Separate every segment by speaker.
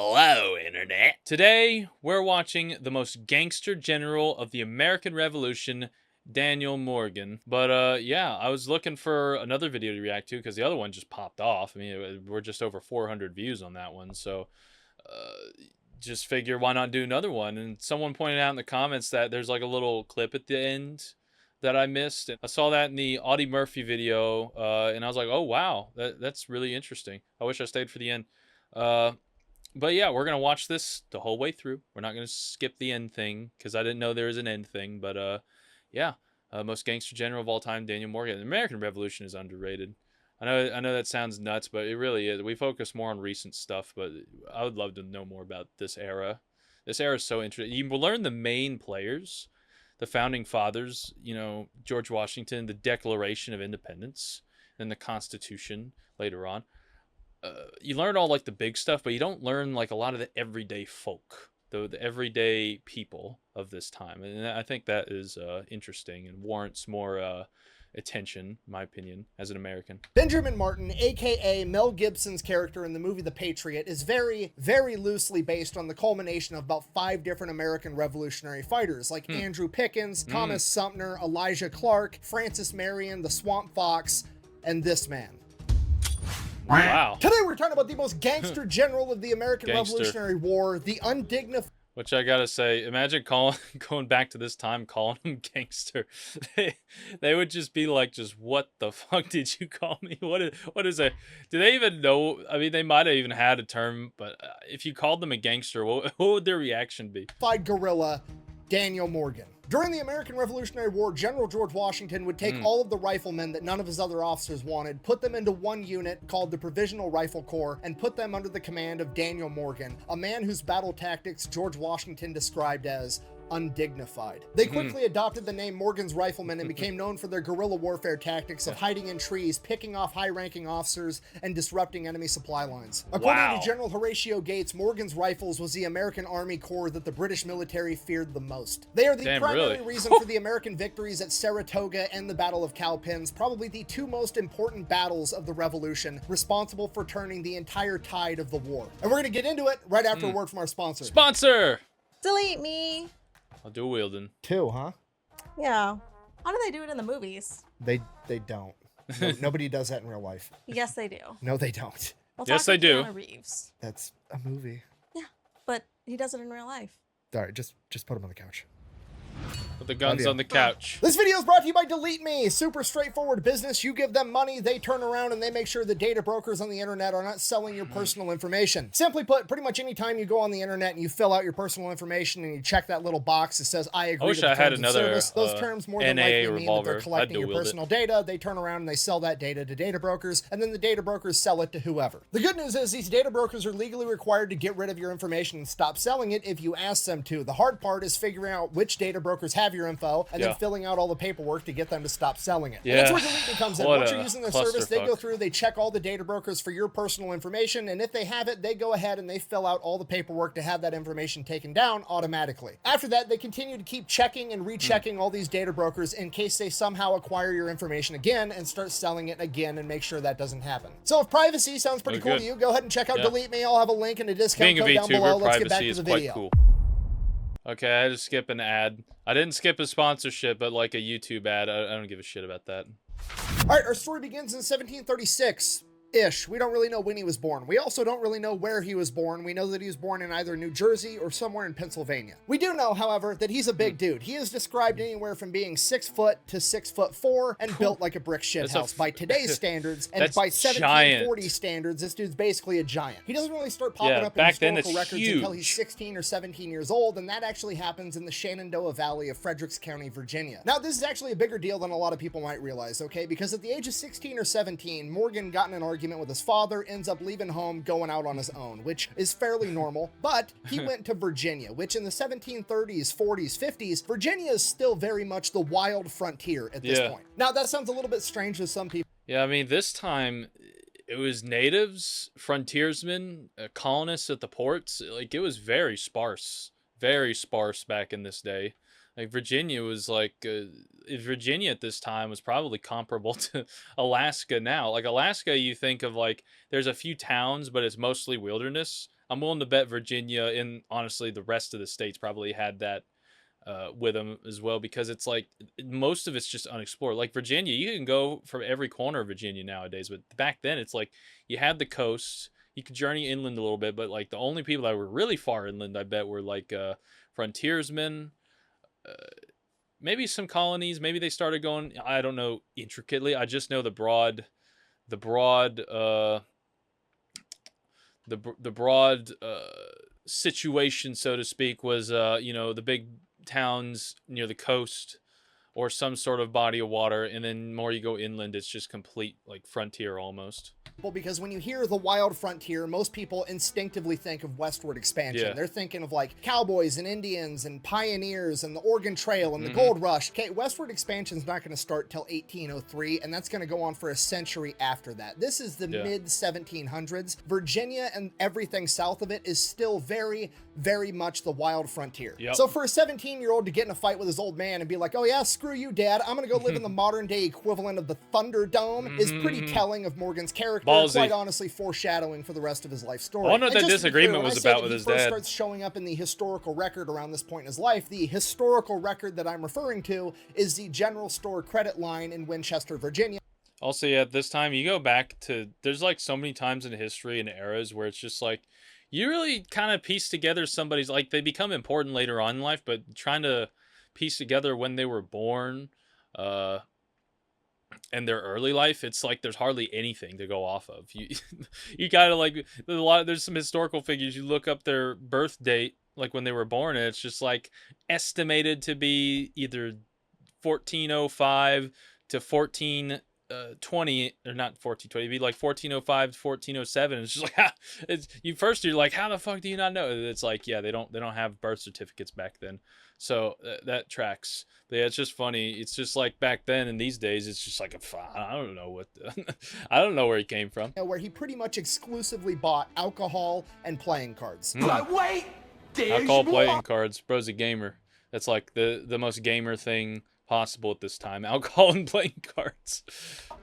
Speaker 1: Hello, Internet. Today, we're watching the most gangster general of the American Revolution, Daniel Morgan. But, yeah, I was looking for another video to react to because the other one just popped off. I mean, we're just over 400 views on that one, so just figure why not do another one. And someone pointed out in the comments that there's like a little clip at the end that I missed. And I saw that in the Audie Murphy video, and I was like, oh, wow, that's really interesting. I wish I stayed for the end. But yeah, we're going to watch this the whole way through. We're not going to skip the end thing because I didn't know there was an end thing. But yeah, most gangster general of all time, Daniel Morgan. The American Revolution is underrated. I know that sounds nuts, but it really is. We focus more on recent stuff, but I would love to know more about this era. This era is so interesting. You will learn the main players, the founding fathers, you know, George Washington, the Declaration of Independence, then the Constitution later on. You learn all like the big stuff, but you don't learn like a lot of the everyday folk, the everyday people of this time. And I think that is interesting and warrants more attention, in my opinion, as an American.
Speaker 2: Benjamin Martin, aka Mel Gibson's character in the movie The Patriot, is very, very loosely based on the culmination of about 5 different American Revolutionary fighters, like Andrew Pickens, Thomas Sumter, Elijah Clark, Francis Marion, the Swamp Fox, and this man.
Speaker 1: Wow.
Speaker 2: Today we're talking about the most gangster general of the American Revolutionary War, the undignified.
Speaker 1: Which I gotta say, imagine going back to this time, calling him gangster. They would just be like, just what the fuck did you call me? What is a? Do they even know? I mean, they might have even had a term, but if you called them a gangster, what would their reaction be?
Speaker 2: Guerrilla, Daniel Morgan. During the American Revolutionary War, General George Washington would take all of the riflemen that none of his other officers wanted, put them into one unit called the Provisional Rifle Corps, and put them under the command of Daniel Morgan, a man whose battle tactics George Washington described as undignified. They quickly adopted the name Morgan's Riflemen and became known for their guerrilla warfare tactics of hiding in trees, picking off high-ranking officers, and disrupting enemy supply lines. According to General Horatio Gates, Morgan's Rifles was the American Army Corps that the British military feared the most. They are the primary reason for the American victories at Saratoga and the Battle of Cowpens, probably the 2 most important battles of the Revolution, responsible for turning the entire tide of the war. And we're going to get into it right after a word from our sponsor.
Speaker 1: Sponsor!
Speaker 3: Delete me.
Speaker 1: I'll do wielding.
Speaker 2: 2, huh?
Speaker 3: Yeah. How do they do it in the movies?
Speaker 2: They don't. No, nobody does that in real life.
Speaker 3: Yes, they do.
Speaker 2: No, they don't.
Speaker 3: Well,
Speaker 1: yes, they do.
Speaker 3: Keanu Reeves.
Speaker 2: That's a movie.
Speaker 3: Yeah, but he does it in real life.
Speaker 2: All right, just put him on the couch.
Speaker 1: Put the guns on the couch.
Speaker 2: This video is brought to you by Delete Me. Super straightforward business. You give them money, they turn around and they make sure the data brokers on the internet are not selling your personal information. Simply put, pretty much any time you go on the internet and you fill out your personal information and you check that little box that says I agree to the terms of service, those terms more than likely mean that they're collecting your personal data. They turn around and they sell that data to data brokers, and then the data brokers sell it to whoever. The good news is these data brokers are legally required to get rid of your information and stop selling it if you ask them to. The hard part is figuring out which data brokers have your info and then filling out all the paperwork to get them to stop selling it. And that's where Delete Me comes in. Once you're using the service, they go through, they check all the data brokers for your personal information, and if they have it, they go ahead and they fill out all the paperwork to have that information taken down automatically. After that, they continue to keep checking and rechecking all these data brokers in case they somehow acquire your information again and start selling it again and make sure that doesn't happen. So if privacy sounds pretty cool to you, go ahead and check out Delete Me. I'll have a link and a discount code down below. Let's get back to the video.
Speaker 1: Cool. Okay, I had to skip an ad. I didn't skip a sponsorship, but like a YouTube ad. I don't give a shit about that.
Speaker 2: All right, our story begins in 1736. We don't really know when he was born. We also don't really know where he was born. We know that he was born in either New Jersey or somewhere in Pennsylvania. We do know, however, that he's a big dude. He is described anywhere from being 6 foot to 6'4" and built like a brick shithouse by today's standards, and by 1740 standards, this dude's basically a giant. He doesn't really start popping up in historical records until he's 16 or 17 years old, and that actually happens in the Shenandoah Valley of Fredericks County, Virginia. Now, this is actually a bigger deal than a lot of people might realize, okay? Because at the age of 16 or 17, Morgan got in an argument with his father, ends up leaving home, going out on his own, which is fairly normal, but he went to Virginia, which in the 1730s, 40s, 50s, Virginia is still very much the wild frontier at this point. Now, that sounds a little bit strange to some people.
Speaker 1: Yeah, I mean, this time, it was natives, frontiersmen, colonists at the ports. Like, it was very sparse back in this day. Like Virginia was like, Virginia at this time was probably comparable to Alaska now. Like Alaska, you think of like, there's a few towns, but it's mostly wilderness. I'm willing to bet Virginia and honestly the rest of the states probably had that with them as well, because it's like most of it's just unexplored. Like Virginia, you can go from every corner of Virginia nowadays, but back then it's like you had the coast, you could journey inland a little bit, but like the only people that were really far inland, I bet, were like frontiersmen, uh, maybe some colonies. Maybe they started going. I don't know intricately. I just know the broad, the broad situation, so to speak, was you know, the big towns near the coast or some sort of body of water, and then more you go inland, it's just complete like frontier almost.
Speaker 2: Because when you hear the wild frontier, most people instinctively think of westward expansion.
Speaker 1: Yeah.
Speaker 2: They're thinking of like cowboys and Indians and pioneers and the Oregon Trail and the Gold Rush. Okay, westward expansion is not going to start till 1803, and that's going to go on for a century after that. This is the mid 1700s. Virginia and everything south of it is still very, very much the wild frontier.
Speaker 1: Yep.
Speaker 2: So for a 17-year-old to get in a fight with his old man and be like, oh yeah, screw you, Dad, I'm going to go live in the modern day equivalent of the Thunderdome is pretty telling of Morgan's character.
Speaker 1: Ballsy.
Speaker 2: Quite honestly, foreshadowing for the rest of his life story.
Speaker 1: I wonder what
Speaker 2: And
Speaker 1: that
Speaker 2: just to be
Speaker 1: disagreement
Speaker 2: clear, when
Speaker 1: was
Speaker 2: I say
Speaker 1: about
Speaker 2: that
Speaker 1: with
Speaker 2: he
Speaker 1: his
Speaker 2: first
Speaker 1: dad.
Speaker 2: starts showing up in the historical record around this point in his life, the historical record that I'm referring to is the general store credit line in Winchester, Virginia.
Speaker 1: Also, yeah, at this time you go back to, there's like so many times in history and eras where it's just like you really kind of piece together somebody's, like, they become important later on in life, but trying to piece together when they were born and their early life, it's like there's hardly anything to go off of. You gotta, like, there's some historical figures, you look up their birth date, like when they were born, and it's just like estimated to be either 1405 to 1420, or not 1420, it'd be like 1405 to 1407. It's just like, you're like, how the fuck do you not know? It's like, yeah, they don't have birth certificates back then, so that tracks. But yeah, it's just funny. It's just like back then, and these days it's just like I don't know what I don't know where he came from.
Speaker 2: Where he pretty much exclusively bought alcohol and playing cards.
Speaker 4: Wait,
Speaker 1: Alcohol, playing cards. Bro's a gamer. That's like the most gamer thing possible at this time. Alcohol and playing cards.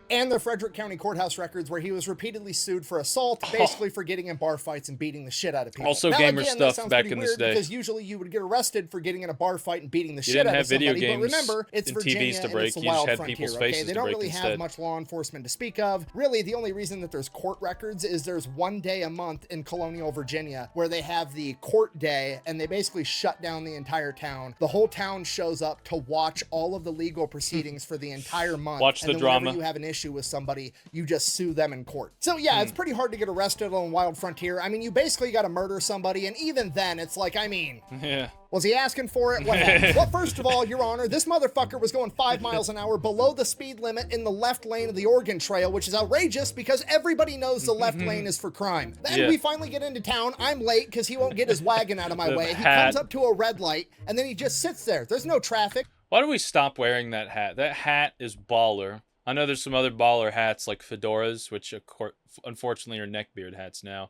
Speaker 2: And the Frederick County Courthouse records, where he was repeatedly sued for assault, basically for getting in bar fights and beating the shit out of people.
Speaker 1: Also
Speaker 2: now,
Speaker 1: gamer
Speaker 2: again, that
Speaker 1: stuff
Speaker 2: sounds
Speaker 1: back
Speaker 2: pretty
Speaker 1: in this
Speaker 2: weird,
Speaker 1: day.
Speaker 2: because usually you would get arrested for getting in a bar fight and beating the shit
Speaker 1: didn't
Speaker 2: out of
Speaker 1: have video
Speaker 2: somebody. But
Speaker 1: games
Speaker 2: remember, it's
Speaker 1: and
Speaker 2: Virginia
Speaker 1: TVs to
Speaker 2: and
Speaker 1: break.
Speaker 2: it's the
Speaker 1: You just
Speaker 2: wild
Speaker 1: had
Speaker 2: frontier.
Speaker 1: people's
Speaker 2: Okay,
Speaker 1: faces
Speaker 2: they
Speaker 1: to
Speaker 2: don't
Speaker 1: break
Speaker 2: really have
Speaker 1: instead.
Speaker 2: much law enforcement to speak of. Really, the only reason that there's court records is there's one day a month in colonial Virginia where they have the court day, and they basically shut down the entire town. The whole town shows up to watch all of the legal proceedings for the entire month.
Speaker 1: Watch the
Speaker 2: and then
Speaker 1: drama.
Speaker 2: whenever you have an issue with somebody, you just sue them in court. So yeah, it's pretty hard to get arrested on Wild Frontier. I mean, you basically got to murder somebody, and even then, it's like, I mean,
Speaker 1: Yeah.
Speaker 2: was he asking for it? What happened? Well, first of all, Your Honor, this motherfucker was going 5 miles an hour below the speed limit in the left lane of the Oregon Trail, which is outrageous because everybody knows the left lane is for crime. Then
Speaker 1: Yeah.
Speaker 2: we finally get into town. I'm late because he won't get his wagon out of my
Speaker 1: The
Speaker 2: way. He
Speaker 1: hat.
Speaker 2: comes up to a red light, and then he just sits there. There's no traffic.
Speaker 1: Why do we stop wearing that hat? That hat is baller. I know there's some other baller hats like fedoras, which of course, unfortunately are neckbeard hats now.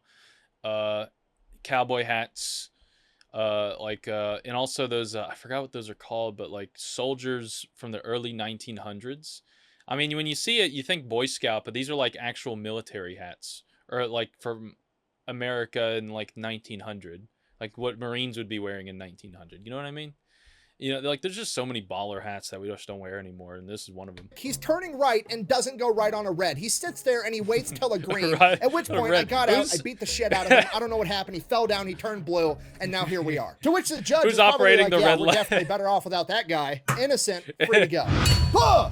Speaker 1: Cowboy hats, and also those I forgot what those are called, but like soldiers from the early 1900s. I mean, when you see it, you think Boy Scout, but these are like actual military hats, or like from America in like 1900, like what Marines would be wearing in 1900. You know what I mean? You know, like there's just so many baller hats that we just don't wear anymore, and this is one of them.
Speaker 2: He's turning right and doesn't go right on a red. He sits there and he waits till a green.
Speaker 1: Right,
Speaker 2: At which
Speaker 1: a
Speaker 2: point I
Speaker 1: red.
Speaker 2: got out,
Speaker 1: Who's-
Speaker 2: I beat the shit out of him. I don't know what happened. He fell down, he turned blue, and now here we are. To which the judge
Speaker 1: Who's
Speaker 2: is probably
Speaker 1: operating
Speaker 2: like,
Speaker 1: the
Speaker 2: yeah,
Speaker 1: red
Speaker 2: we're
Speaker 1: light?"
Speaker 2: definitely better off without that guy. Innocent, free to go.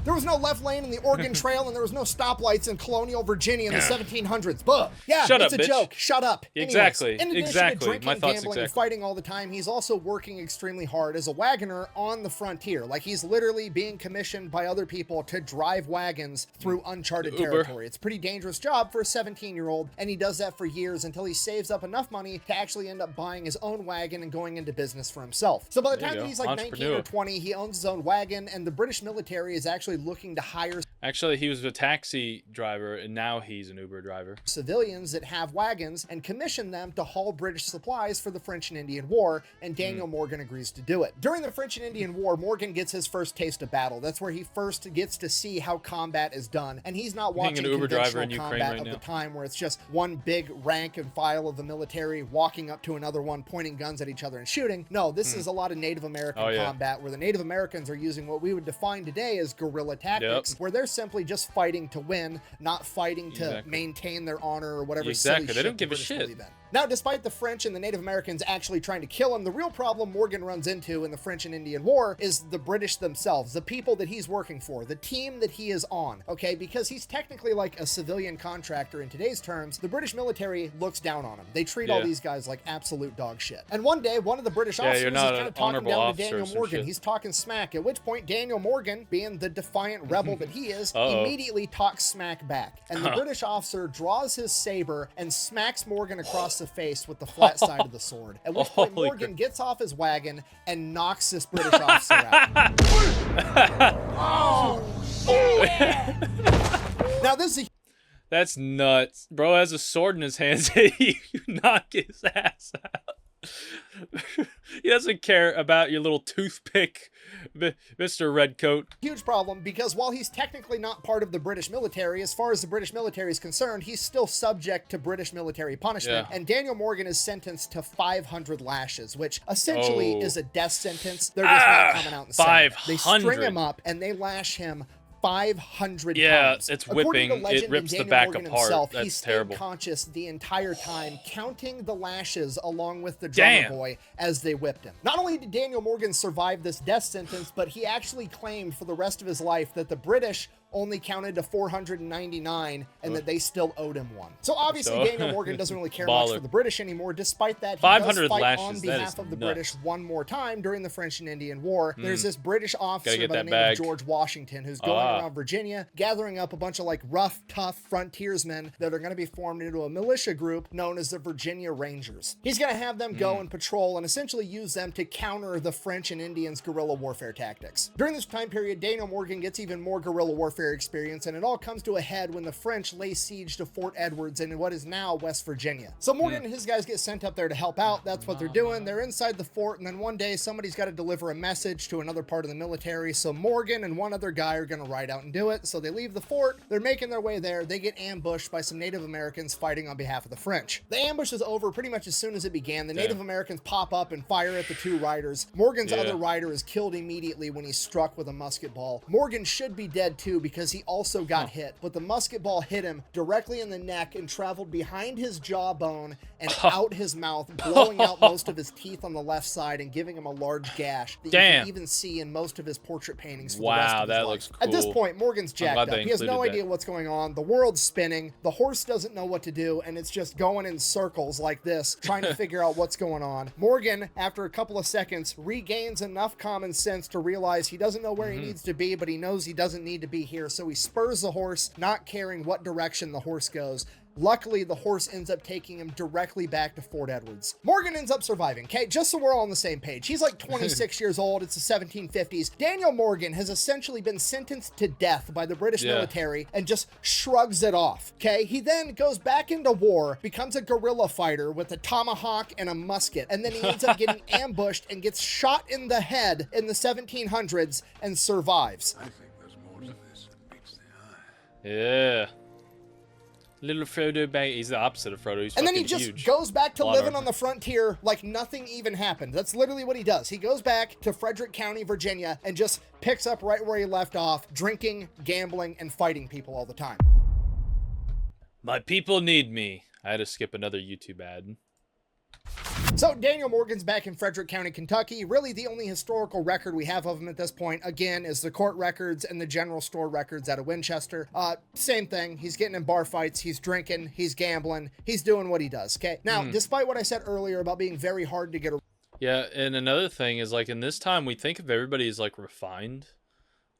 Speaker 2: There was no left lane in the Oregon Trail, and there was no stoplights in colonial Virginia in the 1700s. Yeah,
Speaker 1: Shut
Speaker 2: it's
Speaker 1: up,
Speaker 2: a
Speaker 1: bitch.
Speaker 2: joke. Shut up.
Speaker 1: Exactly,
Speaker 2: Anyways, in addition
Speaker 1: exactly.
Speaker 2: to drinking,
Speaker 1: My thoughts
Speaker 2: gambling, and
Speaker 1: exactly.
Speaker 2: fighting all the time, he's also working extremely hard as a wagoner on the frontier. Like, he's literally being commissioned by other people to drive wagons through uncharted
Speaker 1: Uber.
Speaker 2: territory. It's a pretty dangerous job for a 17-year-old, and he does that for years until he saves up enough money to actually end up buying his own wagon and going into business for himself. So by the
Speaker 1: There you
Speaker 2: time that
Speaker 1: go.
Speaker 2: he's like 19 or
Speaker 1: Entrepreneur.
Speaker 2: 20, he owns his own wagon, and the British military is actually looking to hire
Speaker 1: Actually, he was a taxi driver, and now he's an Uber driver.
Speaker 2: Civilians that have wagons and commission them to haul British supplies for the French and Indian War, and Daniel Morgan agrees to do it. During the French and Indian War, Morgan gets his first taste of battle. That's where he first gets to see how combat is done, and he's not watching
Speaker 1: an Uber driver
Speaker 2: conventional
Speaker 1: in Ukraine
Speaker 2: combat
Speaker 1: right
Speaker 2: of
Speaker 1: now.
Speaker 2: the time where it's just one big rank and file of the military walking up to another one, pointing guns at each other and shooting. No, this is a lot of Native American combat where the Native Americans are using what we would define today as guerrilla tactics, where they're simply just fighting to win, not fighting to maintain their honor or whatever.
Speaker 1: Exactly, they don't
Speaker 2: the
Speaker 1: give a
Speaker 2: British
Speaker 1: shit.
Speaker 2: believe in. Now, despite the French and the Native Americans actually trying to kill him, the real problem Morgan runs into in the French and Indian War is the British themselves, the people that he's working for, the team that he is on, okay? Because he's technically like a civilian contractor in today's terms, the British military looks down on him. They treat all these guys like absolute dog shit. And one day, one of the British officers
Speaker 1: you're
Speaker 2: is
Speaker 1: not
Speaker 2: kind
Speaker 1: an
Speaker 2: of talking
Speaker 1: honorable
Speaker 2: down to
Speaker 1: officer or
Speaker 2: Daniel
Speaker 1: some
Speaker 2: Morgan.
Speaker 1: shit.
Speaker 2: He's talking smack, at which point Daniel Morgan, being the defiant rebel that he is, immediately talks smack back. And the British officer draws his saber and smacks Morgan across the face with the flat side of the sword. At which point Morgan gets off his wagon and knocks this British officer out. Now this is
Speaker 1: That's nuts. Bro has a sword in his hands and you knock his ass out. He doesn't care about your little toothpick, Mr. Redcoat.
Speaker 2: huge problem because while he's technically not part of the British military, as far as the British military is concerned, he's still subject to British military punishment. And Daniel Morgan is sentenced to 500 lashes, which essentially is a death sentence. They're just not coming out and saying it. They string him up and they lash him 500 times.
Speaker 1: It's
Speaker 2: According
Speaker 1: whipping.
Speaker 2: to legend
Speaker 1: It rips
Speaker 2: and
Speaker 1: the
Speaker 2: Daniel
Speaker 1: back
Speaker 2: Morgan
Speaker 1: apart.
Speaker 2: himself, he
Speaker 1: That's
Speaker 2: stayed
Speaker 1: terrible.
Speaker 2: conscious the entire time, counting the lashes along with the drummer boy as they whipped him. Not only did Daniel Morgan survive this death sentence, but he actually claimed for the rest of his life that the British only counted to 499 and that they still owed him one. So obviously Daniel Morgan doesn't really care much for the British anymore. Despite that, he does
Speaker 1: 500
Speaker 2: fight
Speaker 1: lashes,
Speaker 2: on
Speaker 1: that
Speaker 2: behalf
Speaker 1: is
Speaker 2: of the
Speaker 1: nuts.
Speaker 2: British one more time during the French and Indian War. There's this British officer
Speaker 1: get
Speaker 2: by the
Speaker 1: that
Speaker 2: name
Speaker 1: bag.
Speaker 2: of George Washington who's going around Virginia, gathering up a bunch of like rough, tough frontiersmen that are going to be formed into a militia group known as the Virginia Rangers. He's going to have them go and patrol and essentially use them to counter the French and Indians' guerrilla warfare tactics. During this time period, Daniel Morgan gets even more guerrilla warfare experience, and it all comes to a head when the French lay siege to Fort Edwards in what is now West Virginia. So Morgan and his guys get sent up there to help out. That's what they're doing. They're inside the fort, and then one day somebody's got to deliver a message to another part of the military. So Morgan and one other guy are going to ride out and do it. So they leave the fort. They're making their way there. They get ambushed by some Native Americans fighting on behalf of the French. The ambush is over pretty much as soon as it began. The Native Americans pop up and fire at the two riders. Morgan's other rider is killed immediately when he's struck with a musket ball. Morgan should be dead too because he also got hit, but the musket ball hit him directly in the neck and traveled behind his jawbone and out his mouth, blowing out most of his teeth on the left side and giving him a large gash that you can even see in most of his portrait paintings for the rest of his
Speaker 1: that
Speaker 2: life.
Speaker 1: looks cool.
Speaker 2: At this point, Morgan's jacked
Speaker 1: glad
Speaker 2: up.
Speaker 1: they
Speaker 2: He has no
Speaker 1: included
Speaker 2: idea
Speaker 1: that.
Speaker 2: what's going on. The world's spinning. The horse doesn't know what to do, and it's just going in circles like this, trying to figure out what's going on. Morgan, after a couple of seconds, regains enough common sense to realize he doesn't know where he needs to be, but he knows he doesn't need to be here, so he spurs the horse, not caring what direction the horse goes. Luckily, the horse ends up taking him directly back to Fort Edwards. Morgan ends up surviving, okay? Just so we're all on the same page. He's like 26 years old. It's the 1750s. Daniel Morgan has essentially been sentenced to death by the British military and just shrugs it off, okay? He then goes back into war, becomes a guerrilla fighter with a tomahawk and a musket, and then he ends up getting ambushed and gets shot in the head in the 1700s and survives.
Speaker 4: I think there's more to this than meets the eye.
Speaker 1: Yeah. Little Frodo he's the opposite of Frodo. He's
Speaker 2: And then
Speaker 1: fucking
Speaker 2: he just
Speaker 1: huge.
Speaker 2: goes back to
Speaker 1: Lot
Speaker 2: living
Speaker 1: of-
Speaker 2: on the frontier like nothing even happened. That's literally what he does. He goes back to Frederick County, Virginia, and just picks up right where he left off, drinking, gambling, and fighting people all the time.
Speaker 1: My people need me. I had to skip another YouTube ad.
Speaker 2: So Daniel Morgan's back in Frederick County, Kentucky. Really the only historical record we have of him at this point, again, is the court records and the general store records out of Winchester. Same thing. He's getting in bar fights. He's drinking. He's gambling. He's doing what he does, okay? Now, despite what I said earlier about being very hard to get a
Speaker 1: Yeah, and another thing is, like, in this time, we think of everybody as, like, refined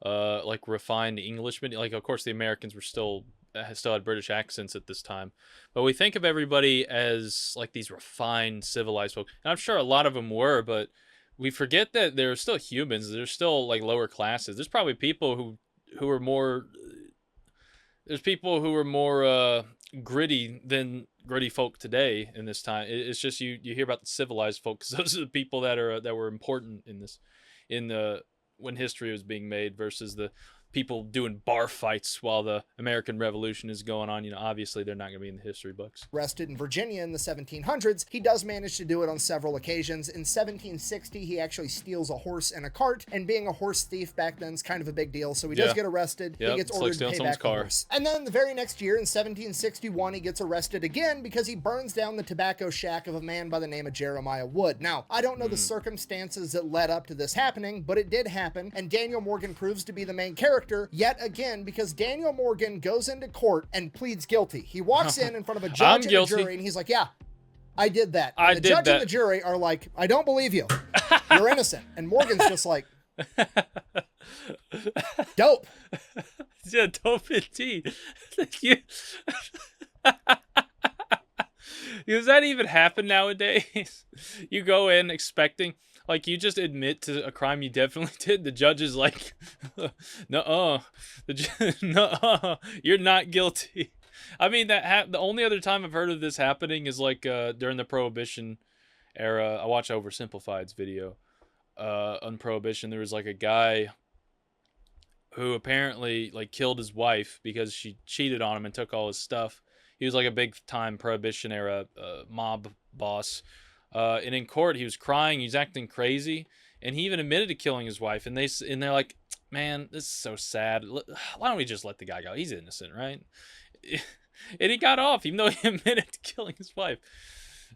Speaker 1: Englishmen. Like, of course, the Americans were still had British accents at this time, but we think of everybody as, like, these refined, civilized folk. And I'm sure a lot of them were, but we forget that they're still humans. They're still, like, lower classes. There's probably people who are more There's people who are more gritty than gritty folk today in this time. It's just you hear about the civilized folks. Those are the people that were important in this, in the when history was being made, versus the people doing bar fights while the American Revolution is going on. You know, obviously they're not going to be in the history books.
Speaker 2: Arrested in Virginia in the 1700s, he does manage to do it on several occasions. In 1760, he actually steals a horse and a cart, and being a horse thief back then is kind of a big deal, so he does get arrested. He gets ordered to pay back the horse. And then the very next year, in 1761, he gets arrested again because he burns down the tobacco shack of a man by the name of Jeremiah Wood. Now, I don't know the circumstances that led up to this happening, but it did happen, and Daniel Morgan proves to be the main character yet again, because Daniel Morgan goes into court and pleads guilty. He walks in front of a judge and a jury, and he's like, yeah, I did that. And the judge and the jury are like, I don't believe you. You're innocent. And Morgan's just like, dope.
Speaker 1: Yeah, dope indeed. Does that even happen nowadays? You go in expecting, like, you just admit to a crime you definitely did. The judge is like, nuh-uh. Nuh-uh. You're not guilty. I mean, the only other time I've heard of this happening is like during the Prohibition era. I watched Oversimplified's video on Prohibition. There was like a guy who apparently like killed his wife because she cheated on him and took all his stuff. He was like a big time Prohibition era mob boss. And in court, he was crying. He's acting crazy, and he even admitted to killing his wife. And they're like, "Man, this is so sad. Why don't we just let the guy go? He's innocent, right?" And he got off, even though he admitted to killing his wife.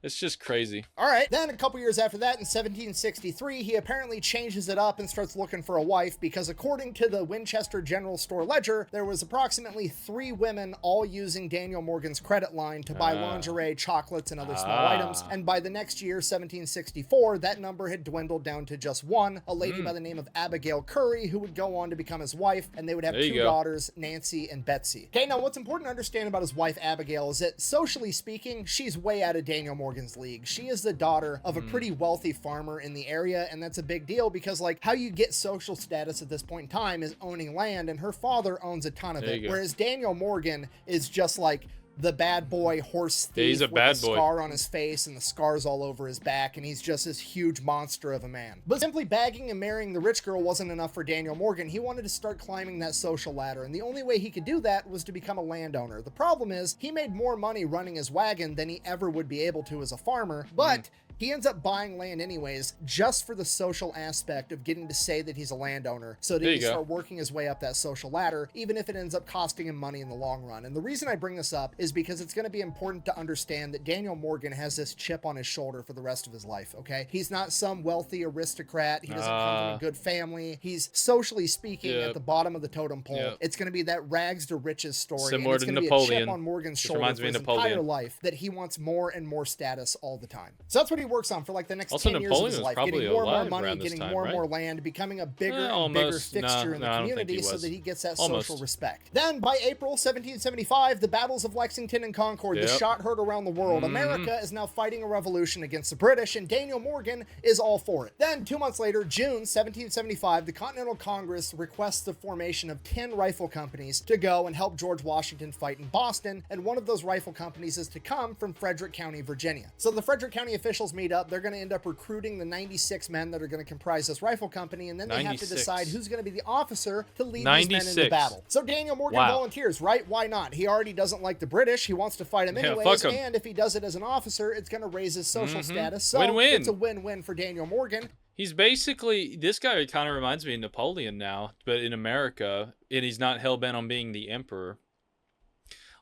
Speaker 1: It's just crazy.
Speaker 2: All right. Then a couple years after that, in 1763, he apparently changes it up and starts looking for a wife because according to the Winchester General Store ledger, there was approximately 3 women all using Daniel Morgan's credit line to buy lingerie, chocolates, and other small items. And by the next year, 1764, that number had dwindled down to just 1, a lady by the name of Abigail Curry, who would go on to become his wife, and they would have 2 daughters, Nancy and Betsy. Okay, now what's important to understand about his wife, Abigail, is that socially speaking, she's way out of Daniel Morgan's league. She is the daughter of a pretty wealthy farmer in the area, and that's a big deal because, like, how you get social status at this point in time is owning land, and her father owns a ton of it, whereas Daniel Morgan is just like the bad boy horse thief
Speaker 1: he's a
Speaker 2: with
Speaker 1: bad
Speaker 2: a
Speaker 1: boy.
Speaker 2: scar on his face and the scars all over his back, and he's just this huge monster of a man. But simply bagging and marrying the rich girl wasn't enough for Daniel Morgan. He wanted to start climbing that social ladder, and the only way he could do that was to become a landowner. The problem is, he made more money running his wagon than he ever would be able to as a farmer, but he ends up buying land anyways, just for the social aspect of getting to say that he's a landowner, so that he can start working his way up that social ladder, even if it ends up costing him money in the long run. And the reason I bring this up is because it's going to be important to understand that Daniel Morgan has this chip on his shoulder for the rest of his life, okay? He's not some wealthy aristocrat. He doesn't come from a good family. He's, socially speaking, at the bottom of the totem pole. It's going to be that rags to riches story.
Speaker 1: Similar
Speaker 2: and it's
Speaker 1: to
Speaker 2: going to be a chip on Morgan's shoulder for his entire life, that he wants more and more status all the time. So that's what he works on for like the next 10 years of his life, getting more and more money, getting more and more land, becoming a bigger and bigger fixture in the community so that he gets that social respect. Then by April 1775, the battles of Lexington and Concord, the shot heard around the world. America is now fighting a revolution against the British, and Daniel Morgan is all for it. Then 2 months later, June 1775, the Continental Congress requests the formation of 10 rifle companies to go and help George Washington fight in Boston, and one of those rifle companies is to come from Frederick County, Virginia. So the Frederick County officials meet up. They're going to end up recruiting the 96 men that are going to comprise this rifle company, and then they have to decide who's going to be the officer to lead these men into battle. So Daniel Morgan volunteers, right? Why not? He already doesn't like the British. He wants to fight them anyways, and if he does it as an officer, it's going to raise his social status. So it's a win-win for Daniel Morgan.
Speaker 1: He's basically, this guy kind of reminds me of Napoleon now, but in America, and he's not hell-bent on being the emperor.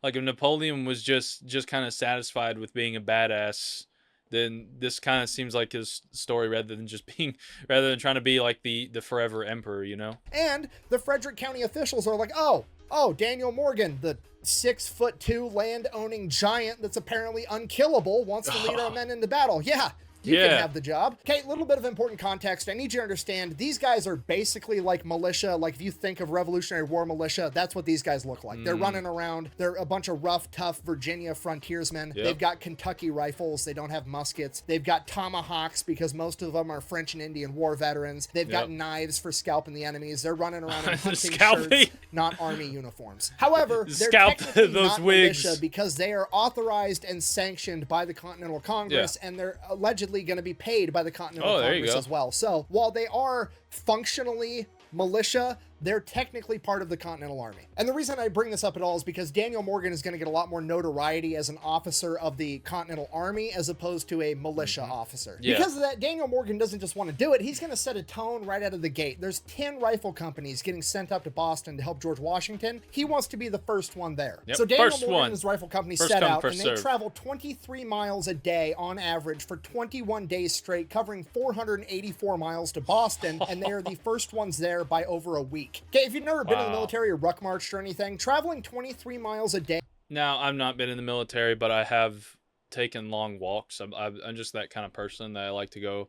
Speaker 1: Like, if Napoleon was just kind of satisfied with being a badass, then this kind of seems like his story rather than trying to be like the forever emperor, you know?
Speaker 2: And the Frederick County officials are like, oh, Daniel Morgan, the 6'2" land-owning giant that's apparently unkillable, wants to lead our men into battle. Yeah, You
Speaker 1: Yeah.
Speaker 2: can have the job. Okay, little bit of important context. I need you to understand these guys are basically like militia. Like if you think of Revolutionary War militia, that's what these guys look like. They're running around. They're a bunch of rough, tough Virginia frontiersmen.
Speaker 1: Yep.
Speaker 2: They've got Kentucky rifles. They don't have muskets. They've got tomahawks because most of them are French and Indian war veterans. They've got knives for scalping the enemies. They're running around in hunting
Speaker 1: Scalping?
Speaker 2: shirts, not army uniforms. However, they're
Speaker 1: Scalp
Speaker 2: technically
Speaker 1: those
Speaker 2: not
Speaker 1: wigs.
Speaker 2: militia because they are authorized and sanctioned by the Continental Congress, and they're allegedly going to be paid by the Continental
Speaker 1: there you
Speaker 2: Congress
Speaker 1: go.
Speaker 2: as well. So while they are functionally militia, they're technically part of the Continental Army. And the reason I bring this up at all is because Daniel Morgan is going to get a lot more notoriety as an officer of the Continental Army as opposed to a militia officer.
Speaker 1: Yeah.
Speaker 2: Because of that, Daniel Morgan doesn't just want to do it, he's going to set a tone right out of the gate. There's 10 rifle companies getting sent up to Boston to help George Washington. He wants to be the first one there.
Speaker 1: Yep,
Speaker 2: So Daniel
Speaker 1: first
Speaker 2: Morgan
Speaker 1: one.
Speaker 2: and his rifle company
Speaker 1: First
Speaker 2: set
Speaker 1: come,
Speaker 2: out,
Speaker 1: first
Speaker 2: and they
Speaker 1: serve.
Speaker 2: travel 23 miles a day on average for 21 days straight, covering 484 miles to Boston, and they are the first ones there by over a week. Okay, if you've never been in the
Speaker 1: Wow.
Speaker 2: military or ruck marched or anything, traveling 23 miles a day
Speaker 1: Now, I've not been in the military, but I have taken long walks. I'm just that kind of person that I like to go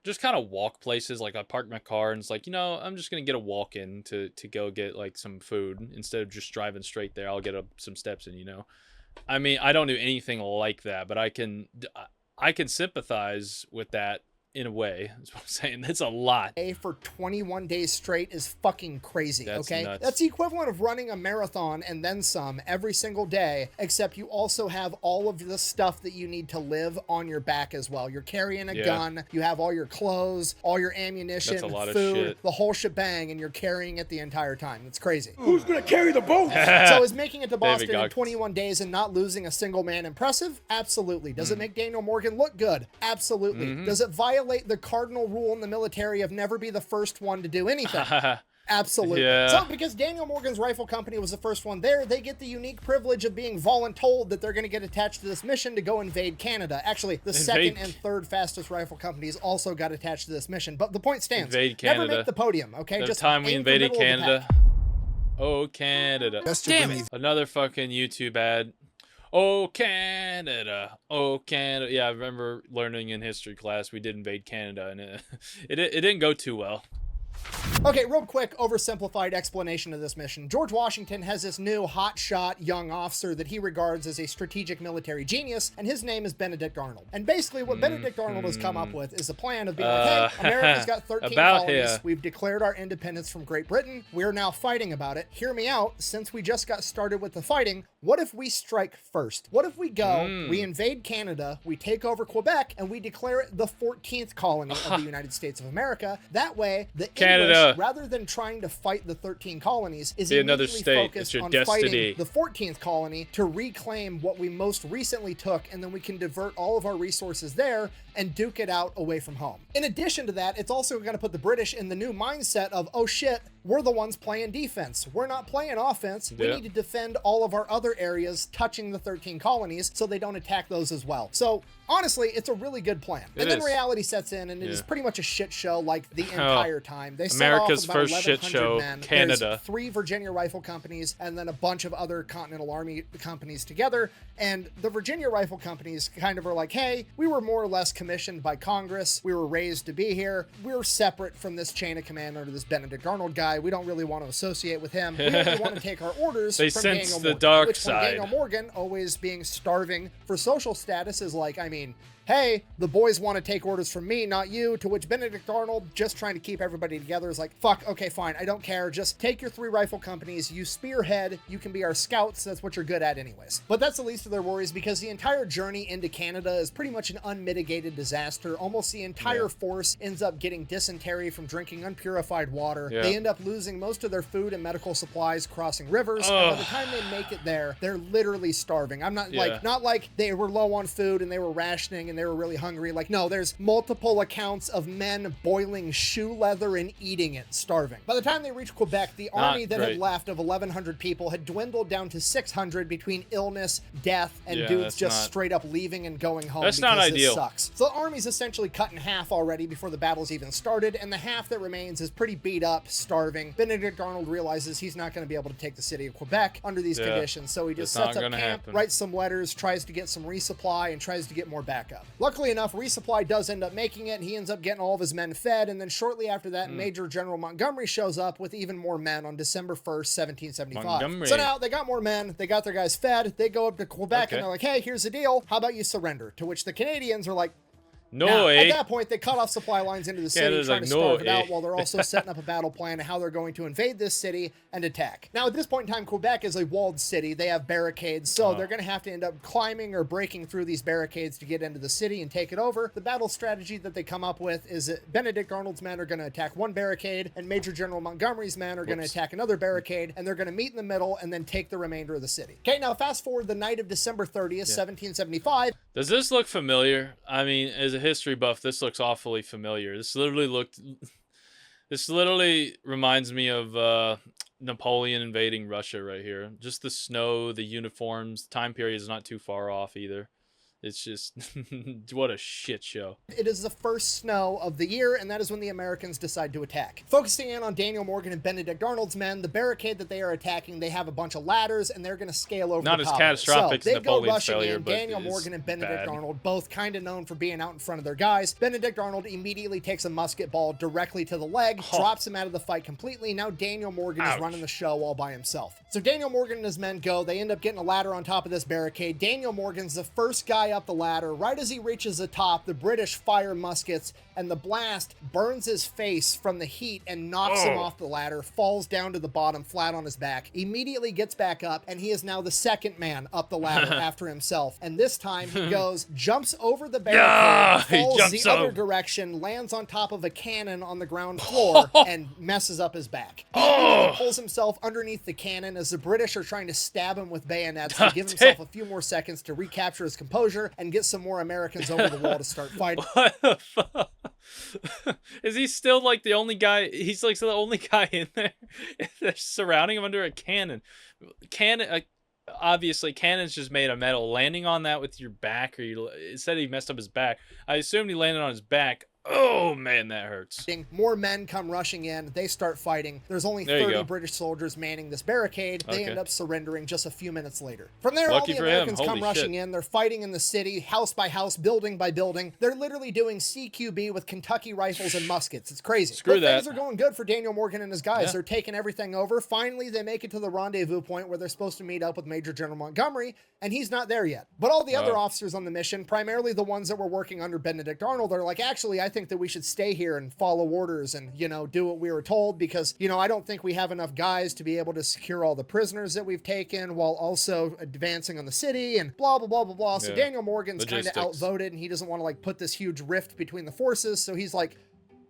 Speaker 1: just kind of walk places. Like I park my car and it's like, I'm just going to get a walk in to go get like some food instead of just driving straight there. I'll get some steps in. I mean, I don't do anything like that, but I can sympathize with that in a way. That's what I'm saying. That's a lot.
Speaker 2: for 21 days straight is fucking crazy,
Speaker 1: That's
Speaker 2: okay?
Speaker 1: nuts.
Speaker 2: That's the equivalent of running a marathon and then some every single day, except you also have all of the stuff that you need to live on your back as well. You're carrying a
Speaker 1: Yeah.
Speaker 2: gun, you have all your clothes, all your ammunition,
Speaker 1: That's a lot of
Speaker 2: food,
Speaker 1: shit.
Speaker 2: the whole shebang, and you're carrying it the entire time. It's crazy.
Speaker 4: Who's gonna carry the boat?
Speaker 2: So is making it to Boston in
Speaker 1: Goggins.
Speaker 2: 21 days and not losing a single man impressive? Absolutely. Does it make Daniel Morgan look good? Absolutely. Does it violate the cardinal rule in the military of never be the first one to do anything? Absolutely.
Speaker 1: Yeah.
Speaker 2: So because Daniel Morgan's rifle company was the first one there, they get the unique privilege of being voluntold that they're going to get attached to this mission to go invade Canada. Actually, the second and third fastest rifle companies also got attached to this mission. But the point stands.
Speaker 1: Invade
Speaker 2: Never
Speaker 1: Canada.
Speaker 2: make the podium, okay?
Speaker 1: The
Speaker 2: Just
Speaker 1: time we
Speaker 2: aim for
Speaker 1: invaded
Speaker 2: middle of the
Speaker 1: Canada.
Speaker 2: pack.
Speaker 1: Oh, Canada.
Speaker 4: Best to
Speaker 1: Damn
Speaker 4: believe.
Speaker 1: it. Another fucking YouTube ad. Oh, Canada. Oh, Canada. Yeah, I remember learning in history class we did invade Canada, and it didn't go too well.
Speaker 2: Okay, real quick, oversimplified explanation of this mission. George Washington has this new hotshot young officer that he regards as a strategic military genius, and his name is Benedict Arnold. And basically what Benedict Arnold has come up with is a plan of being like, hey, America's got 13
Speaker 1: about
Speaker 2: colonies.
Speaker 1: here.
Speaker 2: We've declared our independence from Great Britain. We're now fighting about it. Hear me out. Since we just got started with the fighting, what if we strike first? What if we go, we invade Canada, we take over Quebec, and we declare it the 14th colony of the United States of America? That way, the
Speaker 1: Canada.
Speaker 2: English, rather than trying to fight the 13 colonies, is
Speaker 1: Be another
Speaker 2: immediately
Speaker 1: state.
Speaker 2: focused
Speaker 1: It's your
Speaker 2: on
Speaker 1: destiny.
Speaker 2: fighting the 14th colony to reclaim what we most recently took, and then we can divert all of our resources there and duke it out away from home. In addition to that, it's also going to put the British in the new mindset of, oh shit, we're the ones playing defense. We're not playing offense. We
Speaker 1: Yeah.
Speaker 2: need to defend all of our other areas touching the 13 colonies so they don't attack those as well. So honestly, it's a really good plan.
Speaker 1: It
Speaker 2: and then
Speaker 1: is.
Speaker 2: reality sets in, and it is
Speaker 1: Yeah.
Speaker 2: pretty much a shit show like the entire time. They set
Speaker 1: America's
Speaker 2: off with about
Speaker 1: first shit
Speaker 2: 1,100
Speaker 1: show,
Speaker 2: men.
Speaker 1: Canada.
Speaker 2: There's 3 Virginia rifle companies and then a bunch of other Continental Army companies together. And the Virginia rifle companies kind of are like, hey, we were more or less commissioned by Congress. We were raised to be here. We're separate from this chain of command under this Benedict Arnold guy. We don't really want to associate with him. We only want to take our orders
Speaker 1: They
Speaker 2: from
Speaker 1: sense
Speaker 2: Daniel
Speaker 1: the
Speaker 2: Morgan.
Speaker 1: dark
Speaker 2: Which when
Speaker 1: side.
Speaker 2: Daniel Morgan, always being starving for social status, is like, I mean, hey, the boys want to take orders from me, not you, to which Benedict Arnold, just trying to keep everybody together, is like, fuck, okay, fine, I don't care, just take your 3 rifle companies, you spearhead, you can be our scouts, that's what you're good at anyways. But that's the least of their worries, because the entire journey into Canada is pretty much an unmitigated disaster. Almost the entire force ends up getting dysentery from drinking unpurified water.
Speaker 1: Yeah.
Speaker 2: They end up losing most of their food and medical supplies crossing rivers, and by the time they make it there, they're literally starving. I'm not
Speaker 1: Yeah.
Speaker 2: not like they were low on food and they were rationing and they were really hungry. Like, no, there's multiple accounts of men boiling shoe leather and eating it, starving. By the time they reached Quebec, the army that had
Speaker 1: great.
Speaker 2: left of 1,100 people had dwindled down to 600 between illness, death, and
Speaker 1: Yeah,
Speaker 2: dudes
Speaker 1: that's
Speaker 2: just
Speaker 1: not-
Speaker 2: straight up leaving and going home.
Speaker 1: That's not
Speaker 2: because this
Speaker 1: ideal.
Speaker 2: sucks. So the army's essentially cut in half already before the battle's even started, and the half that remains is pretty beat up, starving. Benedict Arnold realizes he's not going to be able to take the city of Quebec under these
Speaker 1: Yeah.
Speaker 2: conditions, so he just
Speaker 1: It's not
Speaker 2: sets up
Speaker 1: gonna
Speaker 2: camp,
Speaker 1: happen.
Speaker 2: writes some letters, tries to get some resupply, and tries to get more backup. up. Luckily enough, resupply does end up making it. He ends up getting all of his men fed, and then shortly after that, Major General Montgomery shows up with even more men on December 1st, 1775.
Speaker 1: Montgomery.
Speaker 2: So now they got more men, they got their guys fed, they go up to Quebec, and they're like, hey, here's the deal. How about you surrender? To which the Canadians are like,
Speaker 1: no,
Speaker 2: now, at that point, they cut off supply lines into the city, trying to starve it out, while they're also setting up a battle plan of how they're going to invade this city and attack. Now, at this point in time, Quebec is a walled city. They have barricades, so they're going to have to end up climbing or breaking through these barricades to get into the city and take it over. The battle strategy that they come up with is that Benedict Arnold's men are going to attack one barricade, and Major General Montgomery's men are going to attack another barricade, and they're going to meet in the middle and then take the remainder of the city. Okay, now fast forward the night of December 30th, 1775.
Speaker 1: Does this look familiar? I mean, as a history buff, this looks awfully familiar. This literally reminds me of Napoleon invading Russia right here. Just the snow, the uniforms, time period is not too far off either. It's just, what a shit show.
Speaker 2: It is the first snow of the year, and that is when the Americans decide to attack. Focusing in on Daniel Morgan and Benedict Arnold's men, the barricade that they are attacking, they have a bunch of ladders, and they're going to scale over
Speaker 1: Not
Speaker 2: the
Speaker 1: as
Speaker 2: top
Speaker 1: catastrophic
Speaker 2: so
Speaker 1: as
Speaker 2: they go
Speaker 1: Napoleon's
Speaker 2: rushing
Speaker 1: failure,
Speaker 2: in.
Speaker 1: but
Speaker 2: Daniel
Speaker 1: it's
Speaker 2: Morgan and Benedict
Speaker 1: bad.
Speaker 2: Arnold, both kind of known for being out in front of their guys. Benedict Arnold immediately takes a musket ball directly to the leg, drops him out of the fight completely. Now Daniel Morgan is running the show all by himself. So Daniel Morgan and his men go. They end up getting a ladder on top of this barricade. Daniel Morgan's the first guy up the ladder. Right as he reaches the top, the British fire muskets, and the blast burns his face from the heat and knocks him off the ladder, falls down to the bottom flat on his back, immediately gets back up, and he is now the second man up the ladder after himself. And this time he goes, jumps over the barricade, falls the other direction, lands on top of a cannon on the ground floor, and messes up his back. He immediately pulls himself underneath the cannon as the British are trying to stab him with bayonets to give himself a few more seconds to recapture his composure and get some more Americans over the wall to start fighting.
Speaker 1: What the fuck? Is he still like the only guy? He's like the only guy in there. They're surrounding him under a cannon. Obviously, cannon's just made of metal. Landing on that with your back, or it said he messed up his back. I assumed he landed on his back. Oh man, that hurts.
Speaker 2: More men come rushing in. They start fighting. There's only 30 British soldiers manning this barricade. They end up surrendering just a few minutes later. From there, all the Americans come rushing in. They're fighting in the city, house by house, building by building. They're literally doing CQB with Kentucky rifles and muskets. It's crazy.
Speaker 1: Screw that.
Speaker 2: Things are going good for Daniel Morgan and his guys. They're taking everything over. Finally, they make it to the rendezvous point where they're supposed to meet up with Major General Montgomery, and he's not there yet. But all the other officers on the mission, primarily the ones that were working under Benedict Arnold, are like, actually, I think that we should stay here and follow orders and, you know, do what we were told because, you know, I don't think we have enough guys to be able to secure all the prisoners that we've taken while also advancing on the city and blah, blah, blah, blah, blah. So Daniel Morgan's kind of outvoted and he doesn't want to like put this huge rift between the forces. So he's like,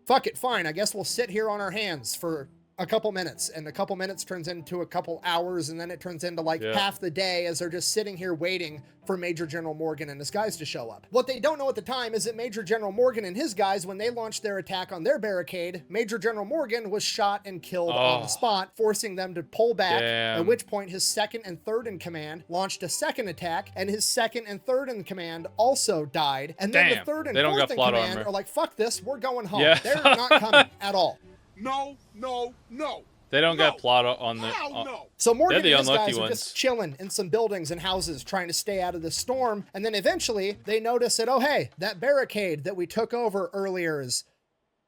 Speaker 2: fuck it, fine. I guess we'll sit here on our hands for a couple minutes, and a couple minutes turns into a couple hours, and then it turns into like half the day as they're just sitting here waiting for Major General Morgan and his guys to show up. What they don't know at the time is that Major General Morgan and his guys, when they launched their attack on their barricade, Major General Morgan was shot and killed on the spot, forcing them to pull back, at which point his second and third in command launched a second attack, and his second and third in command also died, and then the third and fourth in command are like, fuck this, we're going home. They're not coming at all.
Speaker 4: No.
Speaker 1: They don't got plot on the.
Speaker 4: No.
Speaker 2: So Morgan and his guys are just chilling in some buildings and houses trying to stay out of the storm. And then eventually they notice that, oh, hey, that barricade that we took over earlier is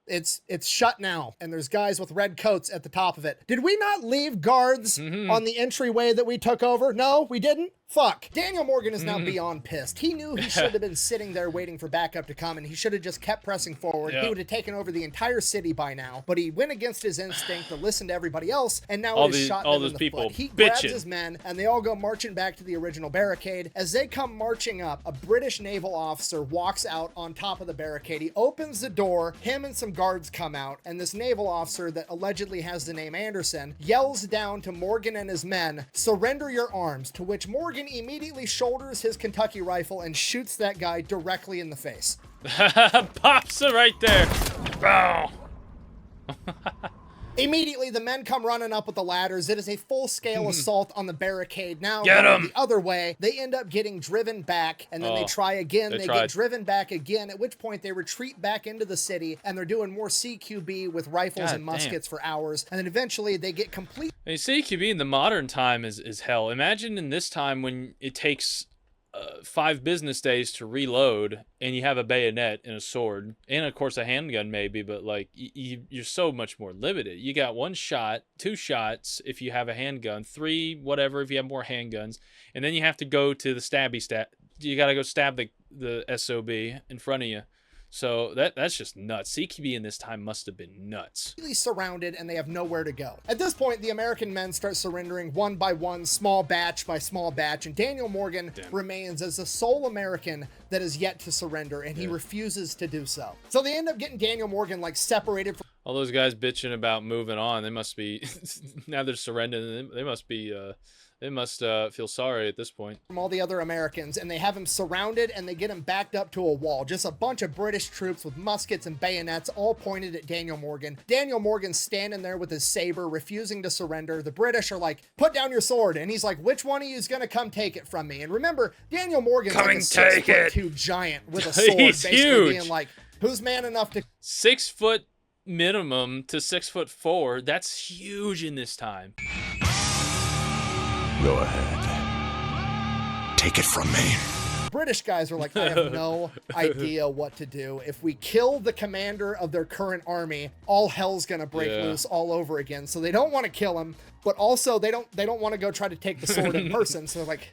Speaker 2: it's shut now. And there's guys with red coats at the top of it. Did we not leave guards on the entryway that we took over? No, we didn't. Fuck. Daniel Morgan is now beyond pissed. He knew he should have been sitting there waiting for backup to come, and he should have just kept pressing forward. He would have taken over the entire city by now, but he went against his instinct to listen to everybody else, and now it has shot them in the foot. He grabs his men, and they all go marching back to the original barricade. As they come marching up, a British naval officer walks out on top of the barricade. He opens the door, him and some guards come out, and this naval officer that allegedly has the name Anderson yells down to Morgan and his men, "Surrender your arms," to which Morgan immediately shoulders his Kentucky rifle and shoots that guy directly in the face.
Speaker 1: Pops it right there. Bow.
Speaker 2: Immediately, the men come running up with the ladders. It is a full-scale assault on the barricade. Now,
Speaker 1: Get
Speaker 2: going the other way, they end up getting driven back, and then they try again. They get driven back again, at which point they retreat back into the city, and they're doing more CQB with rifles and muskets for hours. And then eventually, they get complete.
Speaker 1: I mean, CQB in the modern time is hell. Imagine in this time when it takes 5 business days to reload, and you have a bayonet and a sword, and of course a handgun maybe, but like you're so much more limited. You got 1 shot, 2 shots if you have a handgun, 3 whatever if you have more handguns, and then you have to go to the stabby stab. You got to go stab the SOB in front of you. So that's just nuts. CQB in this time must have been nuts.
Speaker 2: Completely surrounded, and they have nowhere to go. At this point, the American men start surrendering one by one, small batch by small batch, and Daniel Morgan remains as the sole American that is yet to surrender, and he refuses to do so. So they end up getting Daniel Morgan like separated from
Speaker 1: all those guys bitching about moving on. They must be now they're surrendering. They must be they must feel sorry at this point.
Speaker 2: From all the other Americans, and they have him surrounded, and they get him backed up to a wall. Just a bunch of British troops with muskets and bayonets all pointed at Daniel Morgan. Daniel Morgan's standing there with his saber, refusing to surrender. The British are like, put down your sword. And he's like, which one of you is going to come take it from me? And remember, Daniel Morgan's like a 6'2" giant with a sword,
Speaker 1: He's
Speaker 2: basically
Speaker 1: huge.
Speaker 2: being like, who's man enough to...
Speaker 1: 6 foot minimum to 6'4". That's huge in this time.
Speaker 4: Go ahead. Take it from me.
Speaker 2: British guys are like, I have no idea what to do. If we kill the commander of their current army, all hell's gonna break loose all over again. So they don't want to kill him, but also they don't want to go try to take the sword in person. So they're like,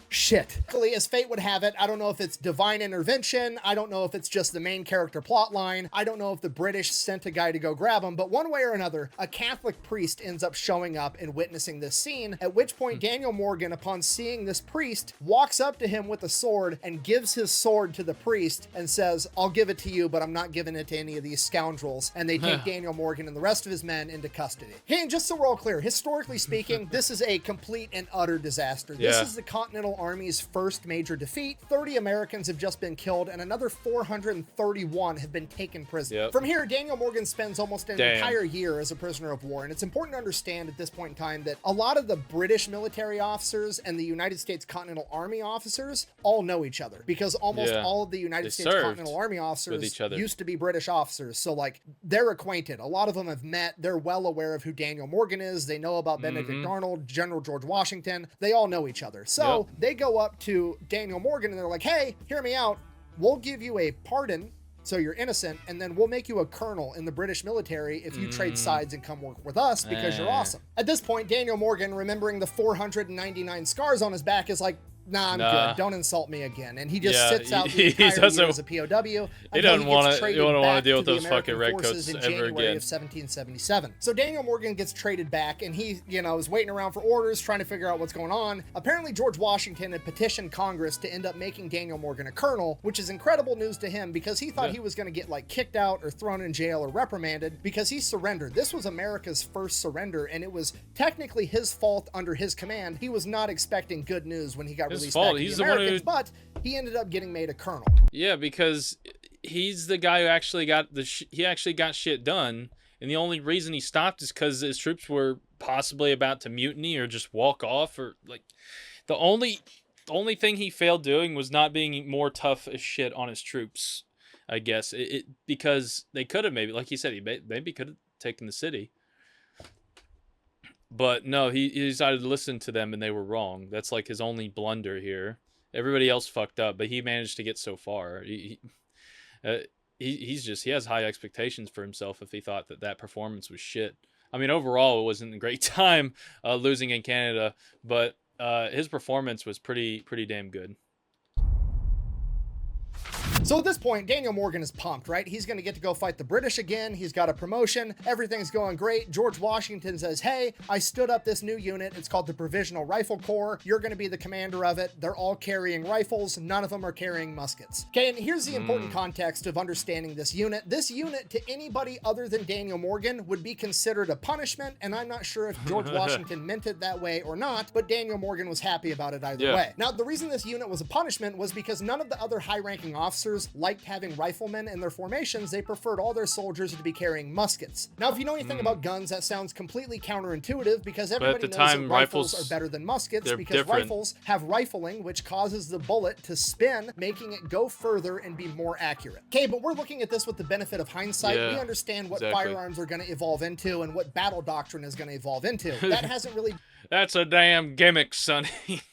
Speaker 2: shit. As fate would have it, I don't know if it's divine intervention. I don't know if it's just the main character plot line. I don't know if the British sent a guy to go grab him, but one way or another, a Catholic priest ends up showing up and witnessing this scene, at which point Daniel Morgan, upon seeing this priest, walks up to him with a sword and gives his sword to the priest and says, I'll give it to you, but I'm not giving it to any of these scoundrels. And they take Daniel Morgan and the rest of his men into custody. Okay, and just so we're all clear, historically speaking, this is a complete and utter disaster. This is the Continental Army's first major defeat. 30 Americans have just been killed, and another 431 have been taken prisoner. From here, Daniel Morgan spends almost an entire year as a prisoner of war, and it's important to understand at this point in time that a lot of the British military officers and the United States Continental Army officers all know each other, because almost all of the United States Continental Army officers used to be British officers, so like they're acquainted. A lot of them have met. They're well aware of who Daniel Morgan is. They know about Benedict Arnold, General George Washington. They all know each other. So they go up to Daniel Morgan and they're like, hey, hear me out. We'll give you a pardon, so you're innocent, and then we'll make you a colonel in the British military if you trade sides and come work with us because you're awesome. At this point, Daniel Morgan, remembering the 499 scars on his back, is like, nah, I'm good. Don't insult me again. And he just sits out the entire year as a POW.
Speaker 1: He doesn't want to deal with those fucking redcoats ever
Speaker 2: January
Speaker 1: again.
Speaker 2: of 1777. So Daniel Morgan gets traded back, and he, is waiting around for orders, trying to figure out what's going on. Apparently, George Washington had petitioned Congress to end up making Daniel Morgan a colonel, which is incredible news to him because he thought he was going to get like kicked out or thrown in jail or reprimanded because he surrendered. This was America's first surrender, and it was technically his fault under his command. He was not expecting good news when he got released back to the Americans, but he ended up getting made a colonel.
Speaker 1: Yeah, because he's the guy who actually got he actually got shit done, and the only reason he stopped is because his troops were possibly about to mutiny or just walk off, or like the only thing he failed doing was not being more tough as shit on his troops. I guess because they could have maybe, like he said, he maybe could have taken the city. But no, he decided to listen to them, and they were wrong. That's like his only blunder here. Everybody else fucked up, but he managed to get so far. He has high expectations for himself if he thought that performance was shit. I mean, overall, it wasn't a great time losing in Canada, but his performance was pretty damn good.
Speaker 2: So at this point, Daniel Morgan is pumped, right? He's going to get to go fight the British again. He's got a promotion. Everything's going great. George Washington says, hey, I stood up this new unit. It's called the Provisional Rifle Corps. You're going to be the commander of it. They're all carrying rifles. None of them are carrying muskets. Okay, and here's the important context of understanding this unit. This unit, to anybody other than Daniel Morgan, would be considered a punishment, and I'm not sure if George Washington meant it that way or not, but Daniel Morgan was happy about it either way. Now, the reason this unit was a punishment was because none of the other high-ranking officers liked having riflemen in their formations. They preferred all their soldiers to be carrying muskets. Now, if you know anything about guns, that sounds completely counterintuitive because everybody knows that rifles are better than muskets because rifles have rifling, which causes the bullet to spin, making it go further and be more accurate. Okay, but we're looking at this with the benefit of hindsight. We understand what firearms are going to evolve into and what battle doctrine is going to evolve into. That hasn't really...
Speaker 1: That's a damn gimmick, son.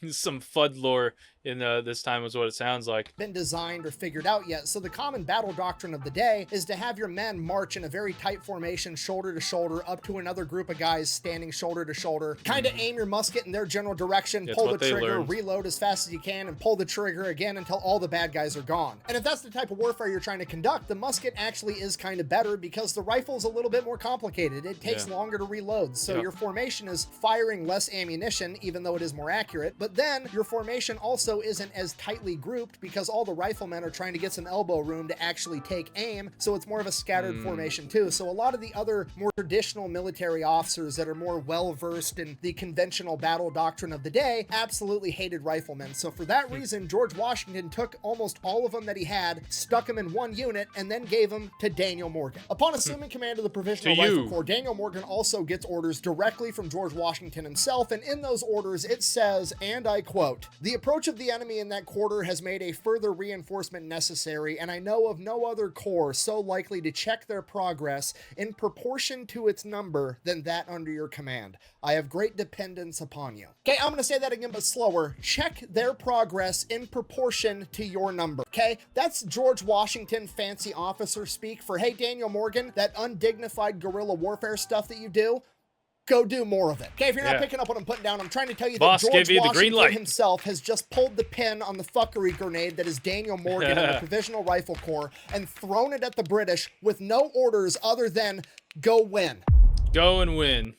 Speaker 1: Some FUD lore in this time is what it sounds like.
Speaker 2: Been designed or figured out yet. So the common battle doctrine of the day is to have your men march in a very tight formation, shoulder to shoulder, up to another group of guys standing shoulder to shoulder. Kind of aim your musket in their general direction,
Speaker 1: That's
Speaker 2: pull
Speaker 1: what
Speaker 2: the
Speaker 1: they
Speaker 2: trigger,
Speaker 1: learned.
Speaker 2: reload as fast as you can, and pull the trigger again until all the bad guys are gone. And if that's the type of warfare you're trying to conduct, the musket actually is kind of better because the rifle's a little bit more complicated. It takes longer to reload. So your formation is firing less ammunition, even though it is more accurate. But then your formation also isn't as tightly grouped because all the riflemen are trying to get some elbow room to actually take aim. So it's more of a scattered formation too. So a lot of the other more traditional military officers that are more well-versed in the conventional battle doctrine of the day absolutely hated riflemen. So for that reason, George Washington took almost all of them that he had, stuck them in one unit, and then gave them to Daniel Morgan. Upon assuming command of the Provisional Rifle Corps, Daniel Morgan also gets orders directly from George Washington himself, and in those orders it says, and I quote, "The approach of the enemy in that quarter has made a further reinforcement necessary, and I know of no other corps so likely to check their progress in proportion to its number than that under your command. I have great dependence upon you." Okay, I'm going to say that again, but slower. Check their progress in proportion to your number. Okay, that's George Washington fancy officer speak for, hey, Daniel Morgan, that undignified guerrilla warfare stuff that you do, go do more of it. Okay, if you're not picking up what I'm putting down, I'm trying to tell you
Speaker 1: Boss
Speaker 2: that George
Speaker 1: gave you the green
Speaker 2: Washington
Speaker 1: light.
Speaker 2: himself has just pulled the pin on the fuckery grenade that is Daniel Morgan and the Provisional Rifle Corps and thrown it at the British with no orders other than go win.
Speaker 1: Go and win.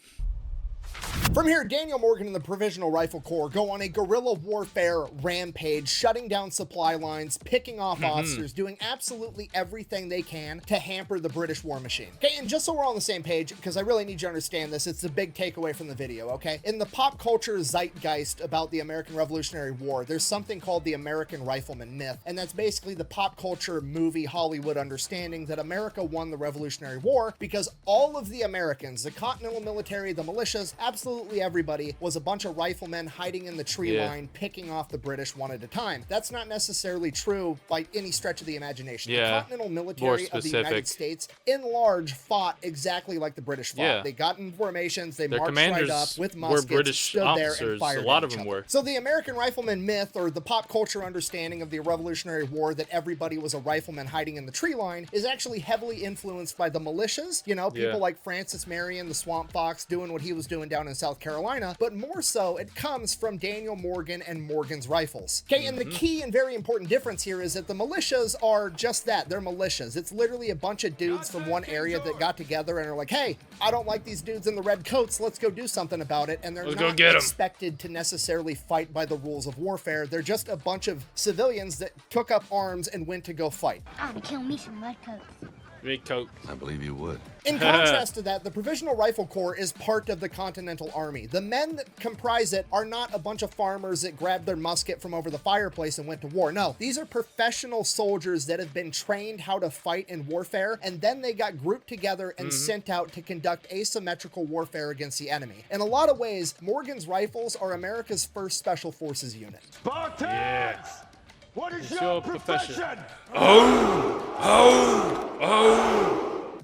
Speaker 2: From here, Daniel Morgan and the Provisional Rifle Corps go on a guerrilla warfare rampage, shutting down supply lines, picking off officers, doing absolutely everything they can to hamper the British war machine. Okay, and just so we're all on the same page, because I really need you to understand this, it's the big takeaway from the video, okay? In the pop culture zeitgeist about the American Revolutionary War, there's something called the American Rifleman myth, and that's basically the pop culture movie Hollywood understanding that America won the Revolutionary War because all of the Americans, the Continental Military, the militias, absolutely everybody was a bunch of riflemen hiding in the tree line, picking off the British one at a time. That's not necessarily true by any stretch of the imagination. The Continental Military of the United States, in large, fought exactly like the British fought. They got in formations, they marched right up with muskets,
Speaker 1: were British
Speaker 2: stood there and
Speaker 1: officers.
Speaker 2: fired
Speaker 1: A lot
Speaker 2: at
Speaker 1: of
Speaker 2: each
Speaker 1: them
Speaker 2: other.
Speaker 1: were.
Speaker 2: So the American Rifleman myth, or the pop culture understanding of the Revolutionary War that everybody was a rifleman hiding in the tree line, is actually heavily influenced by the militias. You know, people like Francis Marion, the Swamp Fox, doing what he was doing down in South Carolina, but more so it comes from Daniel Morgan and Morgan's rifles. Okay, and the key and very important difference here is that the militias are just that. They're militias. It's literally a bunch of dudes from one area that got together and are like, hey, I don't like these dudes in the red coats, let's go do something about it. And they're not expected to necessarily fight by the rules of warfare. They're just a bunch of civilians that took up arms and went to go fight.
Speaker 5: I would kill me some redcoats.
Speaker 1: Red coat.
Speaker 4: I believe you would.
Speaker 2: In contrast to that, the Provisional Rifle Corps is part of the Continental Army. The men that comprise it are not a bunch of farmers that grabbed their musket from over the fireplace and went to war. No, these are professional soldiers that have been trained how to fight in warfare, and then they got grouped together and sent out to conduct asymmetrical warfare against the enemy. In a lot of ways, Morgan's rifles are America's first Special Forces unit.
Speaker 6: Spartans! What is your profession?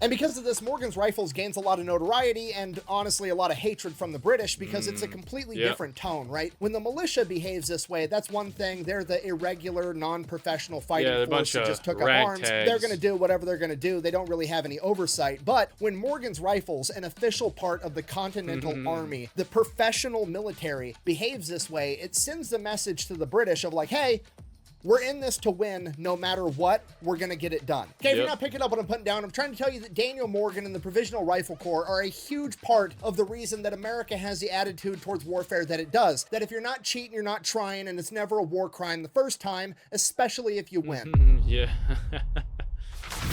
Speaker 2: And because of this, Morgan's rifles gains a lot of notoriety and honestly a lot of hatred from the British because it's a completely different tone, right? When the militia behaves this way, that's one thing. They're the irregular, non-professional fighting force that just took up arms. They're going to do whatever they're going to do. They don't really have any oversight. But when Morgan's rifles, an official part of the Continental Army, the professional military, behaves this way, it sends the message to the British of like, hey, we're in this to win no matter what. We're going to get it done. Okay, if you're not picking up what I'm putting down, I'm trying to tell you that Daniel Morgan and the Provisional Rifle Corps are a huge part of the reason that America has the attitude towards warfare that it does. That if you're not cheating, you're not trying, and it's never a war crime the first time, especially if you win.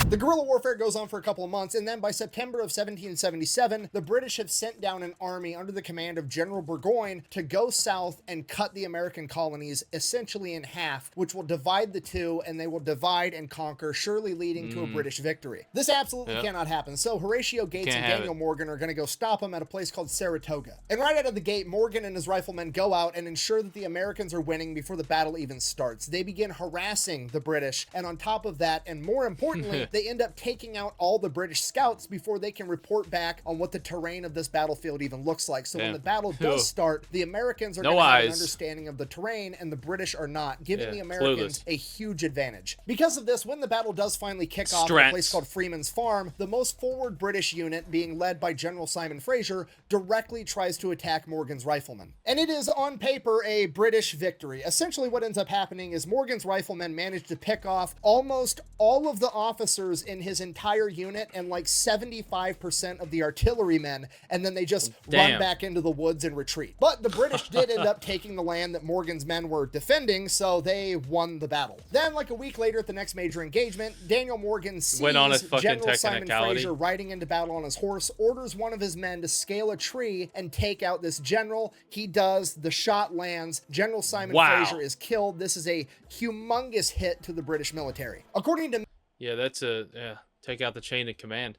Speaker 2: The guerrilla warfare goes on for a couple of months, and then by September of 1777, the British have sent down an army under the command of General Burgoyne to go south and cut the American colonies essentially in half, which will divide the two, and they will divide and conquer, surely leading to a British victory. This absolutely cannot happen, so Horatio Gates and Daniel Morgan are going to go stop them at a place called Saratoga. And right out of the gate, Morgan and his riflemen go out and ensure that the Americans are winning before the battle even starts. They begin harassing the British, and on top of that, and more importantly, they end up taking out all the British scouts before they can report back on what the terrain of this battlefield even looks like. So when the battle does start, the Americans are going to have an understanding of the terrain, and the British are not, giving the Americans a huge advantage. Because of this, when the battle does finally kick off at a place called Freeman's Farm, the most forward British unit, being led by General Simon Fraser, directly tries to attack Morgan's riflemen. And it is, on paper, a British victory. Essentially what ends up happening is Morgan's riflemen managed to pick off almost all of the officers in his entire unit and like 75% of the artillerymen, and then they just run back into the woods and retreat. But the British did end up taking the land that Morgan's men were defending, so they won the battle. Then, like a week later at the next major engagement, Daniel Morgan sees General Simon Fraser riding into battle on his horse, orders one of his men to scale a tree and take out this general. He does. The shot lands. General Simon Fraser is killed. This is a humongous hit to the British military. According to...
Speaker 1: Yeah, that's take out the chain of command.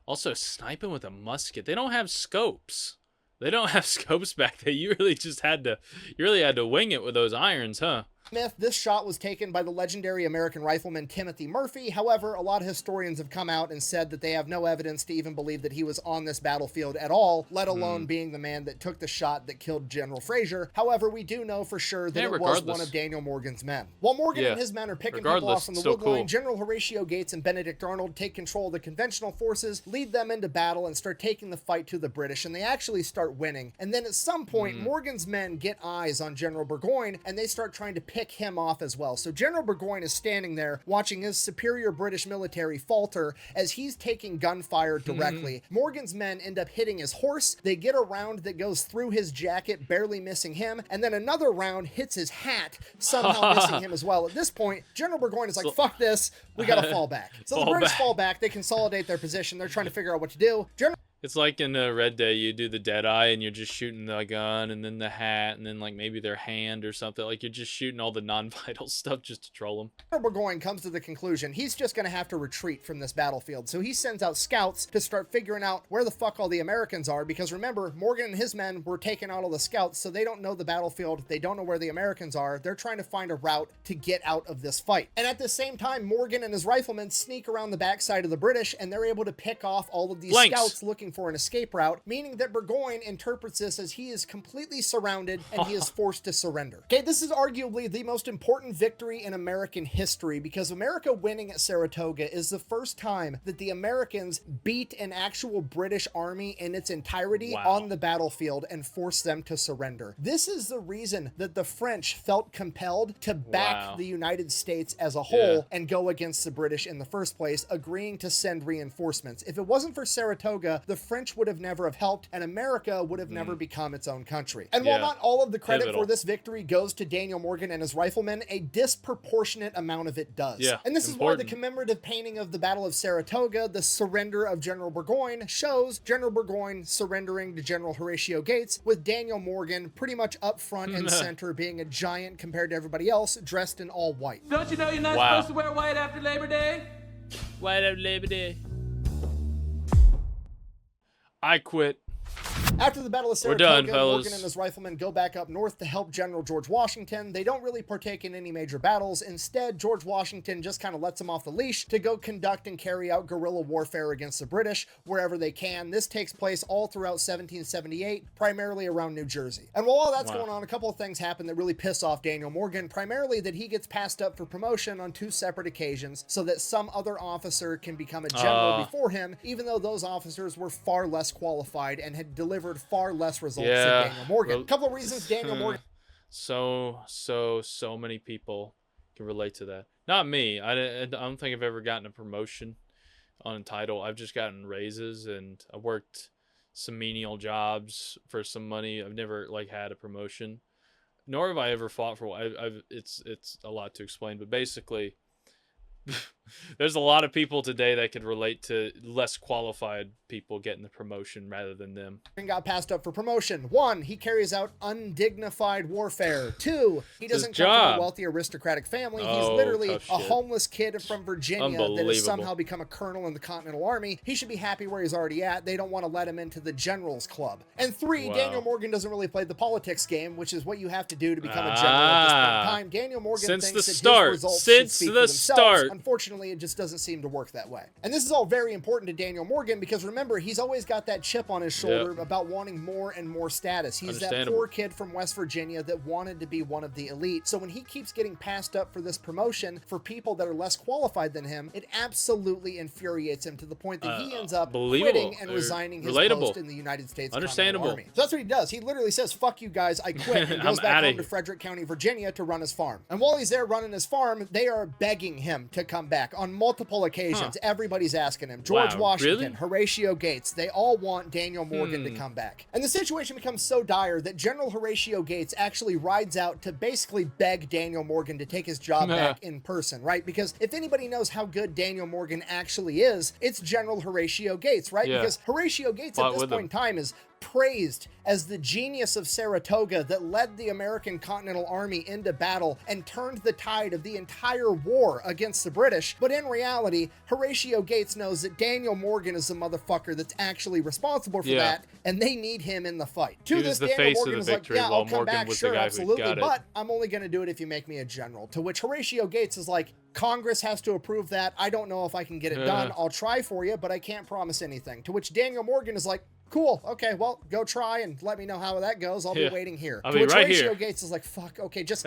Speaker 1: Also, sniping with a musket. They don't have scopes. They don't have scopes back there. You really had to wing it with those irons, huh?
Speaker 2: Myth, this shot was taken by the legendary American rifleman Timothy Murphy. However, a lot of historians have come out and said that they have no evidence to even believe that he was on this battlefield at all, let alone being the man that took the shot that killed General Fraser. However, we do know for sure that it was one of Daniel Morgan's men. While Morgan and his men are picking people off from the wood line, General Horatio Gates and Benedict Arnold take control of the conventional forces, lead them into battle, and start taking the fight to the British, and they actually start winning. And then at some point, Morgan's men get eyes on General Burgoyne, and they start trying to pick him off as well. So General Burgoyne is standing there watching his superior British military falter as he's taking gunfire directly. Morgan's men end up hitting his horse. They get a round that goes through his jacket, barely missing him, and then another round hits his hat, somehow missing him as well. At this point, General Burgoyne is like, fuck this, we gotta fall back. So the British fall back, they consolidate their position, they're trying to figure out what to do.
Speaker 1: It's like in Red Day, you do the dead eye and you're just shooting the gun and then the hat and then like maybe their hand or something. Like you're just shooting all the non-vital stuff just to troll them.
Speaker 2: General Burgoyne comes to the conclusion he's just going to have to retreat from this battlefield. So he sends out scouts to start figuring out where the fuck all the Americans are, because remember, Morgan and his men were taking out all the scouts, so they don't know the battlefield. They don't know where the Americans are. They're trying to find a route to get out of this fight. And at the same time, Morgan and his riflemen sneak around the backside of the British, and they're able to pick off all of these scouts looking for an escape route, meaning that Burgoyne interprets this as he is completely surrounded and he is forced to surrender. Okay, this is arguably the most important victory in American history, because America winning at Saratoga is the first time that the Americans beat an actual British army in its entirety on the battlefield and forced them to surrender. This is the reason that the French felt compelled to back the United States as a whole and go against the British in the first place, agreeing to send reinforcements. If it wasn't for Saratoga, the French would have never have helped, and America would have never become its own country. And while not all of the credit for this victory goes to Daniel Morgan and his riflemen, a disproportionate amount of it does. And this is why the commemorative painting of the Battle of Saratoga, the surrender of General Burgoyne, shows General Burgoyne surrendering to General Horatio Gates, with Daniel Morgan pretty much up front and center, being a giant compared to everybody else, dressed in all white.
Speaker 5: Don't you know you're not supposed to wear white after Labor Day?
Speaker 1: White after Labor Day. I quit.
Speaker 2: After the Battle of Saratoga, Morgan and his riflemen go back up north to help General George Washington. They don't really partake in any major battles. Instead, George Washington just kind of lets them off the leash to go conduct and carry out guerrilla warfare against the British wherever they can. This takes place all throughout 1778, primarily around New Jersey. And while all that's going on, a couple of things happen that really piss off Daniel Morgan, primarily that he gets passed up for promotion on 2 separate occasions so that some other officer can become a general before him, even though those officers were far less qualified and had delivered far less results than Daniel Morgan. A couple of reasons Daniel Morgan...
Speaker 1: So many people can relate to that. Not me. I don't think I've ever gotten a promotion on a title. I've just gotten raises, and I worked some menial jobs for some money. I've never like had a promotion, nor have I ever fought for one. It's a lot to explain, but basically there's a lot of people today that could relate to less qualified people getting the promotion rather than them.
Speaker 2: Got passed up for promotion. 1, he carries out undignified warfare. 2, he doesn't come from a wealthy aristocratic family. He's literally a homeless kid from Virginia that has somehow become a colonel in the Continental Army. He should be happy where he's already at. They don't want to let him into the General's Club. And 3, Daniel Morgan doesn't really play the politics game, which is what you have to do to become a general at this point in time. Daniel Morgan thinks that his results should speak for themselves. Unfortunately, unfortunately, it just doesn't seem to work that way. And this is all very important to Daniel Morgan because remember, he's always got that chip on his shoulder about wanting more and more status. He's that poor kid from West Virginia that wanted to be one of the elite. So when he keeps getting passed up for this promotion for people that are less qualified than him, it absolutely infuriates him to the point that he ends up quitting and resigning his post in the United States Continental Army. So that's what he does. He literally says, fuck you guys, I quit, and goes back home to Frederick County, Virginia to run his farm. And while he's there running his farm, they are begging him to come back on multiple occasions. Everybody's asking him. George Washington, Horatio Gates, they all want Daniel Morgan to come back. And the situation becomes so dire that General Horatio Gates actually rides out to basically beg Daniel Morgan to take his job back in person, right? Because if anybody knows how good Daniel Morgan actually is, it's General Horatio Gates, right? Because Horatio Gates at this point in time is praised as the genius of Saratoga that led the American Continental Army into battle and turned the tide of the entire war against the British. But in reality, Horatio Gates knows that Daniel Morgan is the motherfucker that's actually responsible for that, and they need him in the fight. To this, Daniel Morgan is like, yeah, I'll come back, sure, absolutely, but I'm only going to do it if you make me a general. To which Horatio Gates is like, Congress has to approve that. I don't know if I can get it done. I'll try for you, but I can't promise anything. To which Daniel Morgan is like, cool, okay, well, go try and let me know how that goes. I'll be waiting here.
Speaker 1: I'll
Speaker 2: to
Speaker 1: be
Speaker 2: which
Speaker 1: right
Speaker 2: Horatio
Speaker 1: here.
Speaker 2: Gates is like, fuck, okay, just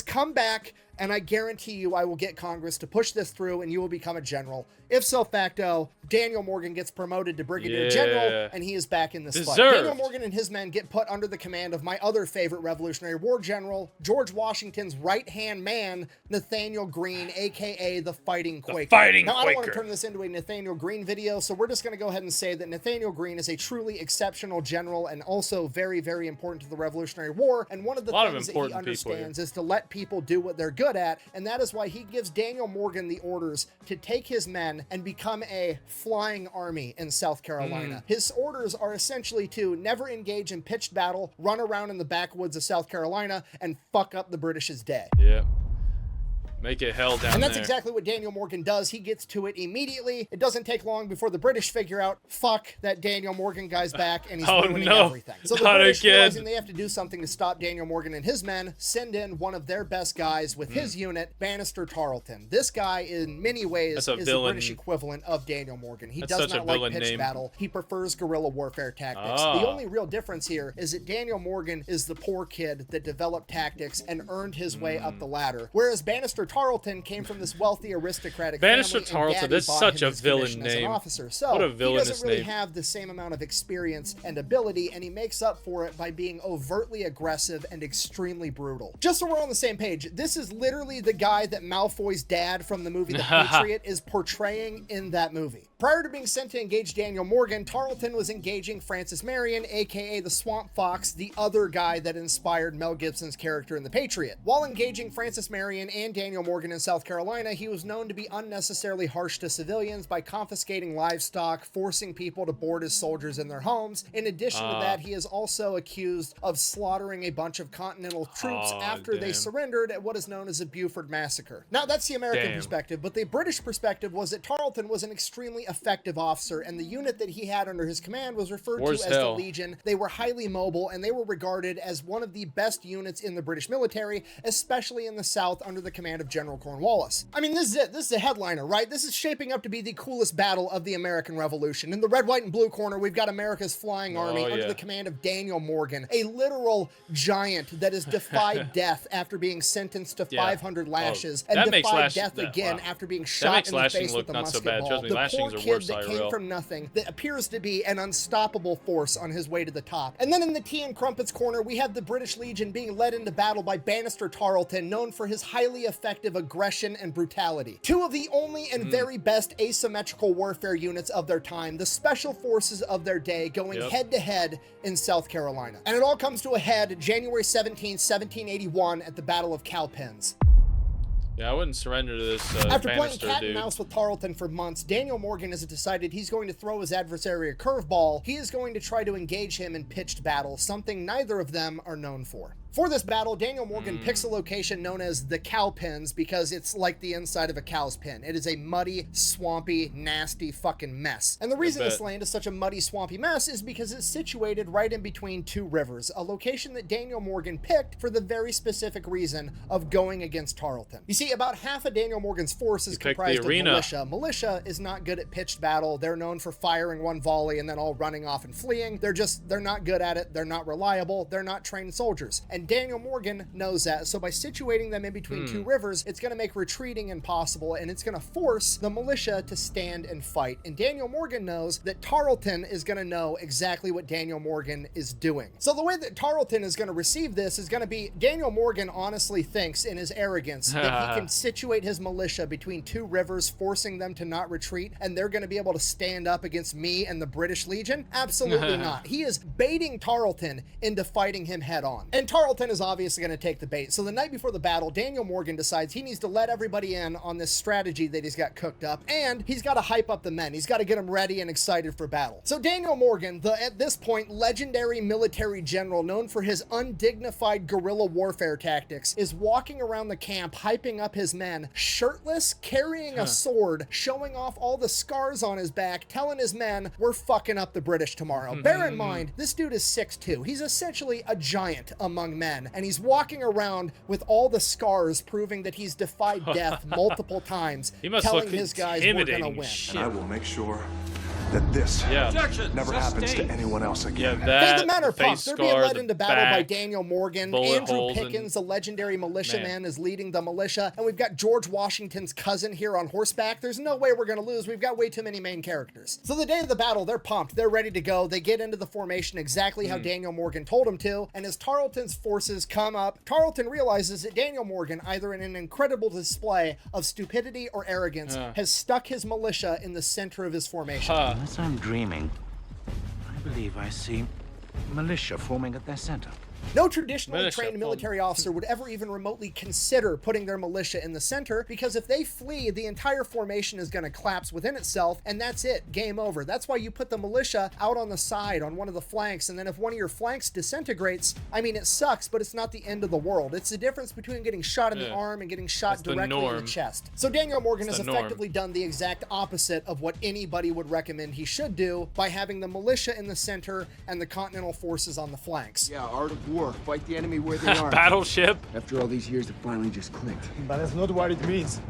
Speaker 2: come back, and I guarantee you I will get Congress to push this through, and you will become a general. If so facto, Daniel Morgan gets promoted to brigadier general, and he is back in this fight. Daniel Morgan and his men get put under the command of my other favorite Revolutionary War general, George Washington's right-hand man, Nathaniel Greene, a.k.a. the Fighting Quaker. I don't want to turn this into a Nathaniel Greene video, so we're just going to go ahead and say that Nathaniel Greene is a truly exceptional general and also very, very important to the Revolutionary War, and one of the things that he understands is to let people do what they're good at, and that is why he gives Daniel Morgan the orders to take his men and become a flying army in South Carolina. His orders are essentially to never engage in pitched battle, run around in the backwoods of South Carolina, and fuck up the British's day.
Speaker 1: Make it hell down there.
Speaker 2: And that's exactly what Daniel Morgan does. He gets to it immediately. It doesn't take long before the British figure out, fuck, that Daniel Morgan guy's back, and he's ruining everything. So the British, realizing they have to do something to stop Daniel Morgan and his men, send in one of their best guys with his unit, Bannister Tarleton. This guy, in many ways, is the British equivalent of Daniel Morgan. He does not like pitched battle. He prefers guerrilla warfare tactics. The only real difference here is that Daniel Morgan is the poor kid that developed tactics and earned his way up the ladder, whereas Bannister Tarleton came from this wealthy aristocratic
Speaker 1: Bannister
Speaker 2: family.
Speaker 1: Tarleton, that's such a villain name.
Speaker 2: As an officer. So
Speaker 1: what a villainous
Speaker 2: he doesn't really
Speaker 1: name.
Speaker 2: have the same amount of experience and ability, and he makes up for it by being overtly aggressive and extremely brutal. Just so we're on the same page, this is literally the guy that Malfoy's dad from the movie The Patriot is portraying in that movie. Prior to being sent to engage Daniel Morgan, Tarleton was engaging Francis Marion, aka the Swamp Fox, the other guy that inspired Mel Gibson's character in The Patriot. While engaging Francis Marion and Daniel Morgan in South Carolina, he was known to be unnecessarily harsh to civilians by confiscating livestock, forcing people to board his soldiers in their homes. In addition to that, he is also accused of slaughtering a bunch of Continental troops after they surrendered at what is known as a Beaufort Massacre. Now, that's the American perspective, but the British perspective was that Tarleton was an extremely effective officer, and the unit that he had under his command was referred to as the Legion. They were highly mobile, and they were regarded as one of the best units in the British military, especially in the South under the command of General Cornwallis. I mean, this is it. This is a headliner, right? This is shaping up to be the coolest battle of the American Revolution. In the red, white, and blue corner, we've got America's flying army under the command of Daniel Morgan, a literal giant that has defied death after being sentenced to 500 lashes, and defied death again after being shot in the face with a musket ball. The poor kid that came from nothing, that appears to be an unstoppable force on his way to the top. And then in the tea and crumpets corner, we have the British Legion being led into battle by Bannister Tarleton, known for his highly effective aggression and brutality. Two of the only and very best asymmetrical warfare units of their time, the special forces of their day, going head to head in South Carolina. And it all comes to a head January 17, 1781 at the Battle of Cowpens.
Speaker 1: Yeah, I wouldn't surrender to this
Speaker 2: After playing
Speaker 1: Bannister,
Speaker 2: cat and mouse with Tarleton for months, Daniel Morgan has decided he's going to throw his adversary a curveball. He is going to try to engage him in pitched battle, something neither of them are known for. For this battle, Daniel Morgan picks a location known as the Cow Pens because it's like the inside of a cow's pen. It is a muddy, swampy, nasty fucking mess. And the reason this land is such a muddy, swampy mess is because it's situated right in between two rivers, a location that Daniel Morgan picked for the very specific reason of going against Tarleton. You see, about half of Daniel Morgan's force is comprised of militia. Militia is not good at pitched battle. They're known for firing one volley and then all running off and fleeing. They're not good at it. They're not reliable. They're not trained soldiers. And Daniel Morgan knows that, so by situating them in between two rivers, it's going to make retreating impossible, and it's going to force the militia to stand and fight. And Daniel Morgan knows that Tarleton is going to know exactly what Daniel Morgan is doing. So the way that Tarleton is going to receive this is going to be, Daniel Morgan honestly thinks in his arrogance that he can situate his militia between two rivers, forcing them to not retreat, and they're going to be able to stand up against me and the British Legion? Absolutely not. He is baiting Tarleton into fighting him head on. And Tarleton is obviously going to take the bait. So the night before the battle, Daniel Morgan decides he needs to let everybody in on this strategy that he's got cooked up, and he's got to hype up the men. He's got to get them ready and excited for battle. So Daniel Morgan, the at this point legendary military general known for his undignified guerrilla warfare tactics, is walking around the camp hyping up his men, shirtless, carrying a sword, showing off all the scars on his back, telling his men, we're fucking up the British tomorrow. Bear in mind, this dude is 6'2". He's essentially a giant among men, and he's walking around with all the scars proving that he's defied death multiple times, telling his guys we're gonna win.
Speaker 4: And I will make sure that this never happens to anyone else again.
Speaker 2: The men are pumped. They're being led into battle by Daniel Morgan. Andrew Pickens, the legendary militiaman, is leading the militia. And we've got George Washington's cousin here on horseback. There's no way we're going to lose. We've got way too many main characters. So the day of the battle, they're pumped. They're ready to go. They get into the formation exactly how Daniel Morgan told them to. And as Tarleton's forces come up, Tarleton realizes that Daniel Morgan, either in an incredible display of stupidity or arrogance, has stuck his militia in the center of his formation.
Speaker 7: Unless I'm dreaming, I believe I see militia forming at their center.
Speaker 2: No traditionally trained military officer would ever even remotely consider putting their militia in the center, because if they flee, the entire formation is going to collapse within itself, and that's it. Game over. That's why you put the militia out on the side, on one of the flanks, and then if one of your flanks disintegrates, I mean, it sucks, but it's not the end of the world. It's the difference between getting shot in the arm and getting shot directly in the chest. So Daniel Morgan has effectively done the exact opposite of what anybody would recommend he should do by having the militia in the center and the Continental forces on the flanks.
Speaker 8: Yeah, art of war. Fight the enemy where they are.
Speaker 1: Battleship.
Speaker 8: After all these years, it finally just clicked.
Speaker 6: But that's not what it means.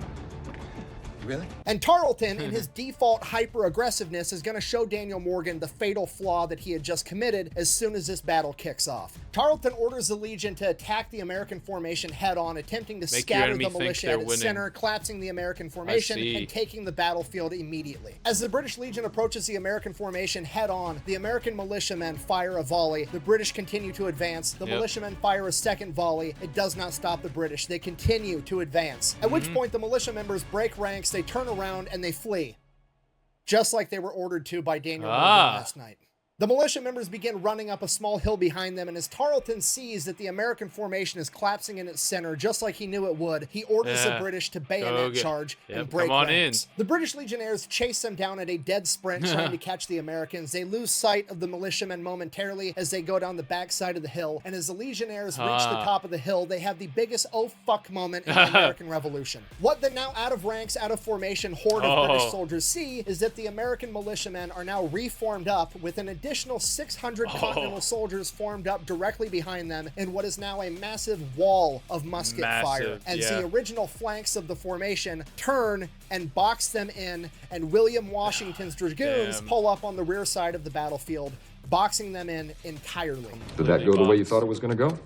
Speaker 8: Really?
Speaker 2: And Tarleton, in his default hyper-aggressiveness, is going to show Daniel Morgan the fatal flaw that he had just committed as soon as this battle kicks off. Tarleton orders the Legion to attack the American formation head-on, attempting to scatter the militia at its center, collapsing the American formation, and taking the battlefield immediately. As the British Legion approaches the American formation head-on, the American militiamen fire a volley. The British continue to advance. The militiamen fire a second volley. It does not stop the British. They continue to advance. At which point, the militia members break ranks, they turn around, and they flee. Just like they were ordered to by Daniel Morgan last night. The militia members begin running up a small hill behind them, and as Tarleton sees that the American formation is collapsing in its center, just like he knew it would, he orders the British to bayonet charge and break ranks. The British Legionnaires chase them down at a dead sprint, trying to catch the Americans. They lose sight of the militiamen momentarily as they go down the backside of the hill, and as the Legionnaires reach the top of the hill, they have the biggest oh fuck moment in the American Revolution. What the now out of ranks, out of formation horde of British soldiers see is that the American militiamen are now reformed up with an additional 600 Continental soldiers formed up directly behind them in what is now a massive wall of musket fire, as the original flanks of the formation turn and box them in, and William Washington's dragoons pull up on the rear side of the battlefield, boxing them in entirely.
Speaker 9: Did that go the way you thought it was going to go?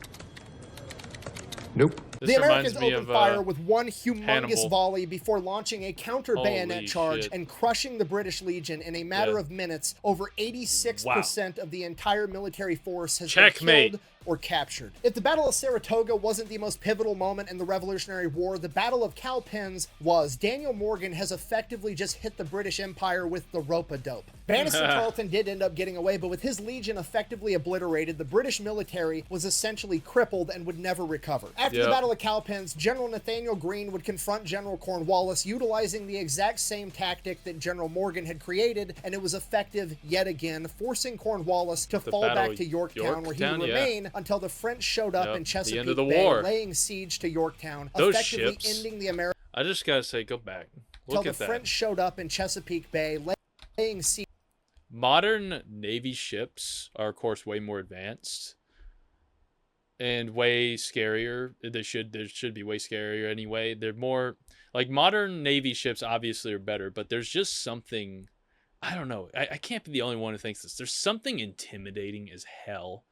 Speaker 9: Nope.
Speaker 2: The Americans opened fire with one humongous volley before launching a counter bayonet charge and crushing the British Legion in a matter of minutes. Over 86% of the entire military force has been killed or captured. If the Battle of Saratoga wasn't the most pivotal moment in the Revolutionary War, the Battle of Cowpens was. Daniel Morgan has effectively just hit the British Empire with the rope-a-dope. Bannister Tarleton did end up getting away, but with his legion effectively obliterated, the British military was essentially crippled and would never recover. After the Battle of Cowpens, General Nathaniel Greene would confront General Cornwallis, utilizing the exact same tactic that General Morgan had created, and it was effective yet again, forcing Cornwallis to fall back to Yorktown, where he would remain until the French showed up in
Speaker 1: the
Speaker 2: Chesapeake
Speaker 1: end of the
Speaker 2: Bay,
Speaker 1: war.
Speaker 2: laying siege to Yorktown,
Speaker 1: Those
Speaker 2: effectively
Speaker 1: ships.
Speaker 2: ending the American.
Speaker 1: I just gotta say, go back. Look
Speaker 2: Until
Speaker 1: at
Speaker 2: the
Speaker 1: that.
Speaker 2: French showed up in Chesapeake Bay, laying siege.
Speaker 1: Modern Navy ships are, of course, way more advanced and way scarier. They should be way scarier anyway. They're more like modern Navy ships. Obviously, are better, but there's just something. I don't know. I can't be the only one who thinks this. There's something intimidating as hell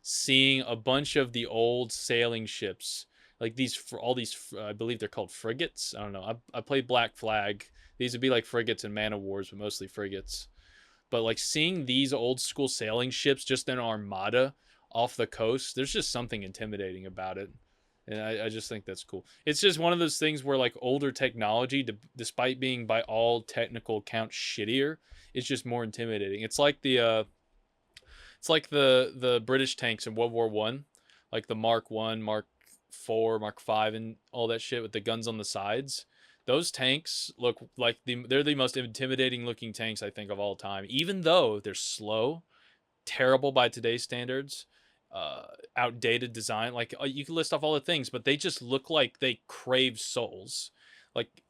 Speaker 1: seeing a bunch of the old sailing ships, like these, for all these, I believe they're called frigates. I don't know. I played Black Flag. These would be like frigates and man of wars, but mostly frigates. But like seeing these old school sailing ships just in armada off the coast, there's just something intimidating about it. And I just think that's cool. It's just one of those things where like older technology, despite being by all technical counts shittier, it's just more intimidating. It's like the British tanks in World War One, like the Mark 1, Mark 4, Mark 5, and all that shit with the guns on the sides. Those tanks look like they're the most intimidating looking tanks I think of all time, even though they're slow, terrible by today's standards, outdated design. Like you can list off all the things, but they just look like they crave souls. Like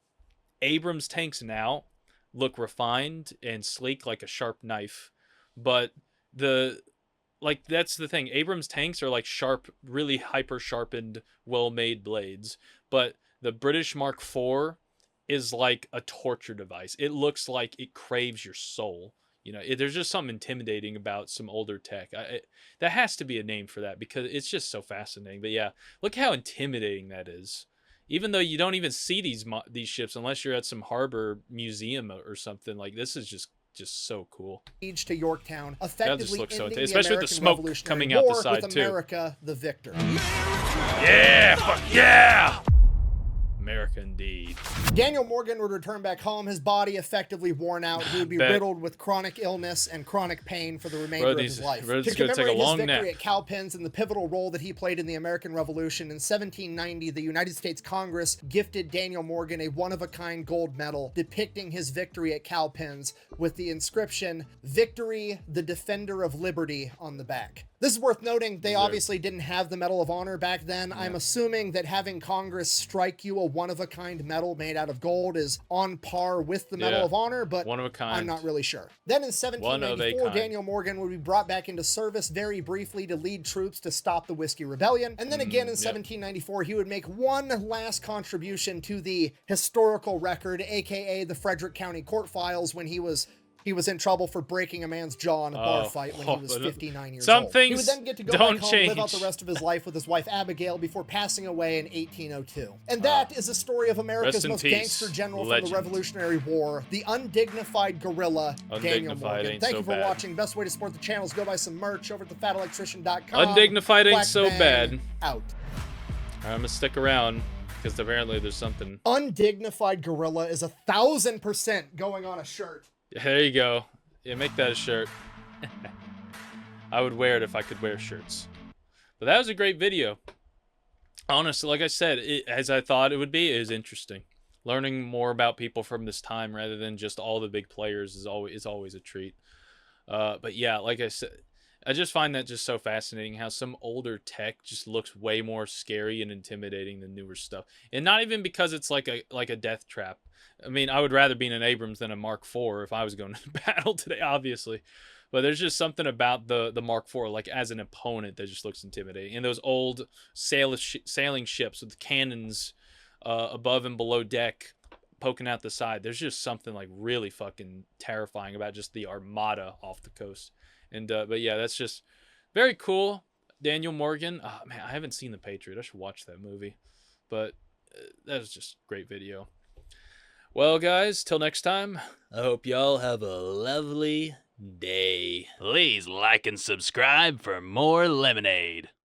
Speaker 1: Abrams tanks now look refined and sleek like a sharp knife, but that's the thing. Abrams tanks are like sharp, really hyper sharpened, well-made blades, but the British Mark IV is like a torture device. It looks like it craves your soul. You know, there's just something intimidating about some older tech. That has to be a name for that because it's just so fascinating. But yeah, look how intimidating that is. Even though you don't even see these ships unless you're at some harbor museum or something. Like this is just so cool.
Speaker 2: Siege to Yorktown, effectively ending the
Speaker 1: especially with the smoke
Speaker 2: Revolutionary
Speaker 1: coming out the
Speaker 2: War,
Speaker 1: side
Speaker 2: with
Speaker 1: too.
Speaker 2: America the victor.
Speaker 1: Yeah, fuck yeah. America indeed.
Speaker 2: Daniel Morgan would return back home, his body effectively worn out. He would be riddled with chronic illness and chronic pain for the remainder of his life. To commemorate his victory at Cowpens and the pivotal role that he played in the American Revolution, in 1790, the United States Congress gifted Daniel Morgan a one-of-a-kind gold medal depicting his victory at Cowpens with the inscription, "Victory, the Defender of Liberty," on the back. This is worth noting, they obviously didn't have the Medal of Honor back then. Yeah. I'm assuming that having Congress strike you a one-of-a-kind medal made out of gold is on par with the Medal of Honor, but
Speaker 1: one of a kind.
Speaker 2: I'm not really sure. Then in 1794, Daniel Morgan would be brought back into service very briefly to lead troops to stop the Whiskey Rebellion. And then again in 1794, he would make one last contribution to the historical record, aka the Frederick County Court Files, when he was in trouble for breaking a man's jaw in a bar fight when he was 59 years old. He would then get to go back home, live out the rest of his life with his wife Abigail before passing away in 1802. And that is the story of America's most gangster general from the Revolutionary War, the undignified guerrilla, Daniel Morgan. Thank you for watching. Best way to support the channel is go buy some merch over at thefatElectrician.com.
Speaker 1: Undignified ain't so bad.
Speaker 2: Out.
Speaker 1: I'm gonna stick around because apparently there's something.
Speaker 2: Undignified gorilla is 1,000% going on a shirt.
Speaker 1: There you go. Yeah, make that a shirt. I would wear it if I could wear shirts. But that was a great video. Honestly, like I said, as I thought it would be, it is interesting. Learning more about people from this time rather than just all the big players is always a treat. But yeah, like I said, I just find that just so fascinating how some older tech just looks way more scary and intimidating than newer stuff. And not even because it's like a death trap. I mean, I would rather be in an Abrams than a Mark IV if I was going to battle today, obviously. But there's just something about the Mark IV, like as an opponent, that just looks intimidating. And those old sailing ships with cannons above and below deck poking out the side. There's just something like really fucking terrifying about just the armada off the coast. And but yeah, that's just very cool. Daniel Morgan. Oh, man, I haven't seen The Patriot. I should watch that movie. But that was just a great video. Well, guys, till next time, I hope y'all have a lovely day. Please like and subscribe for more lemonade.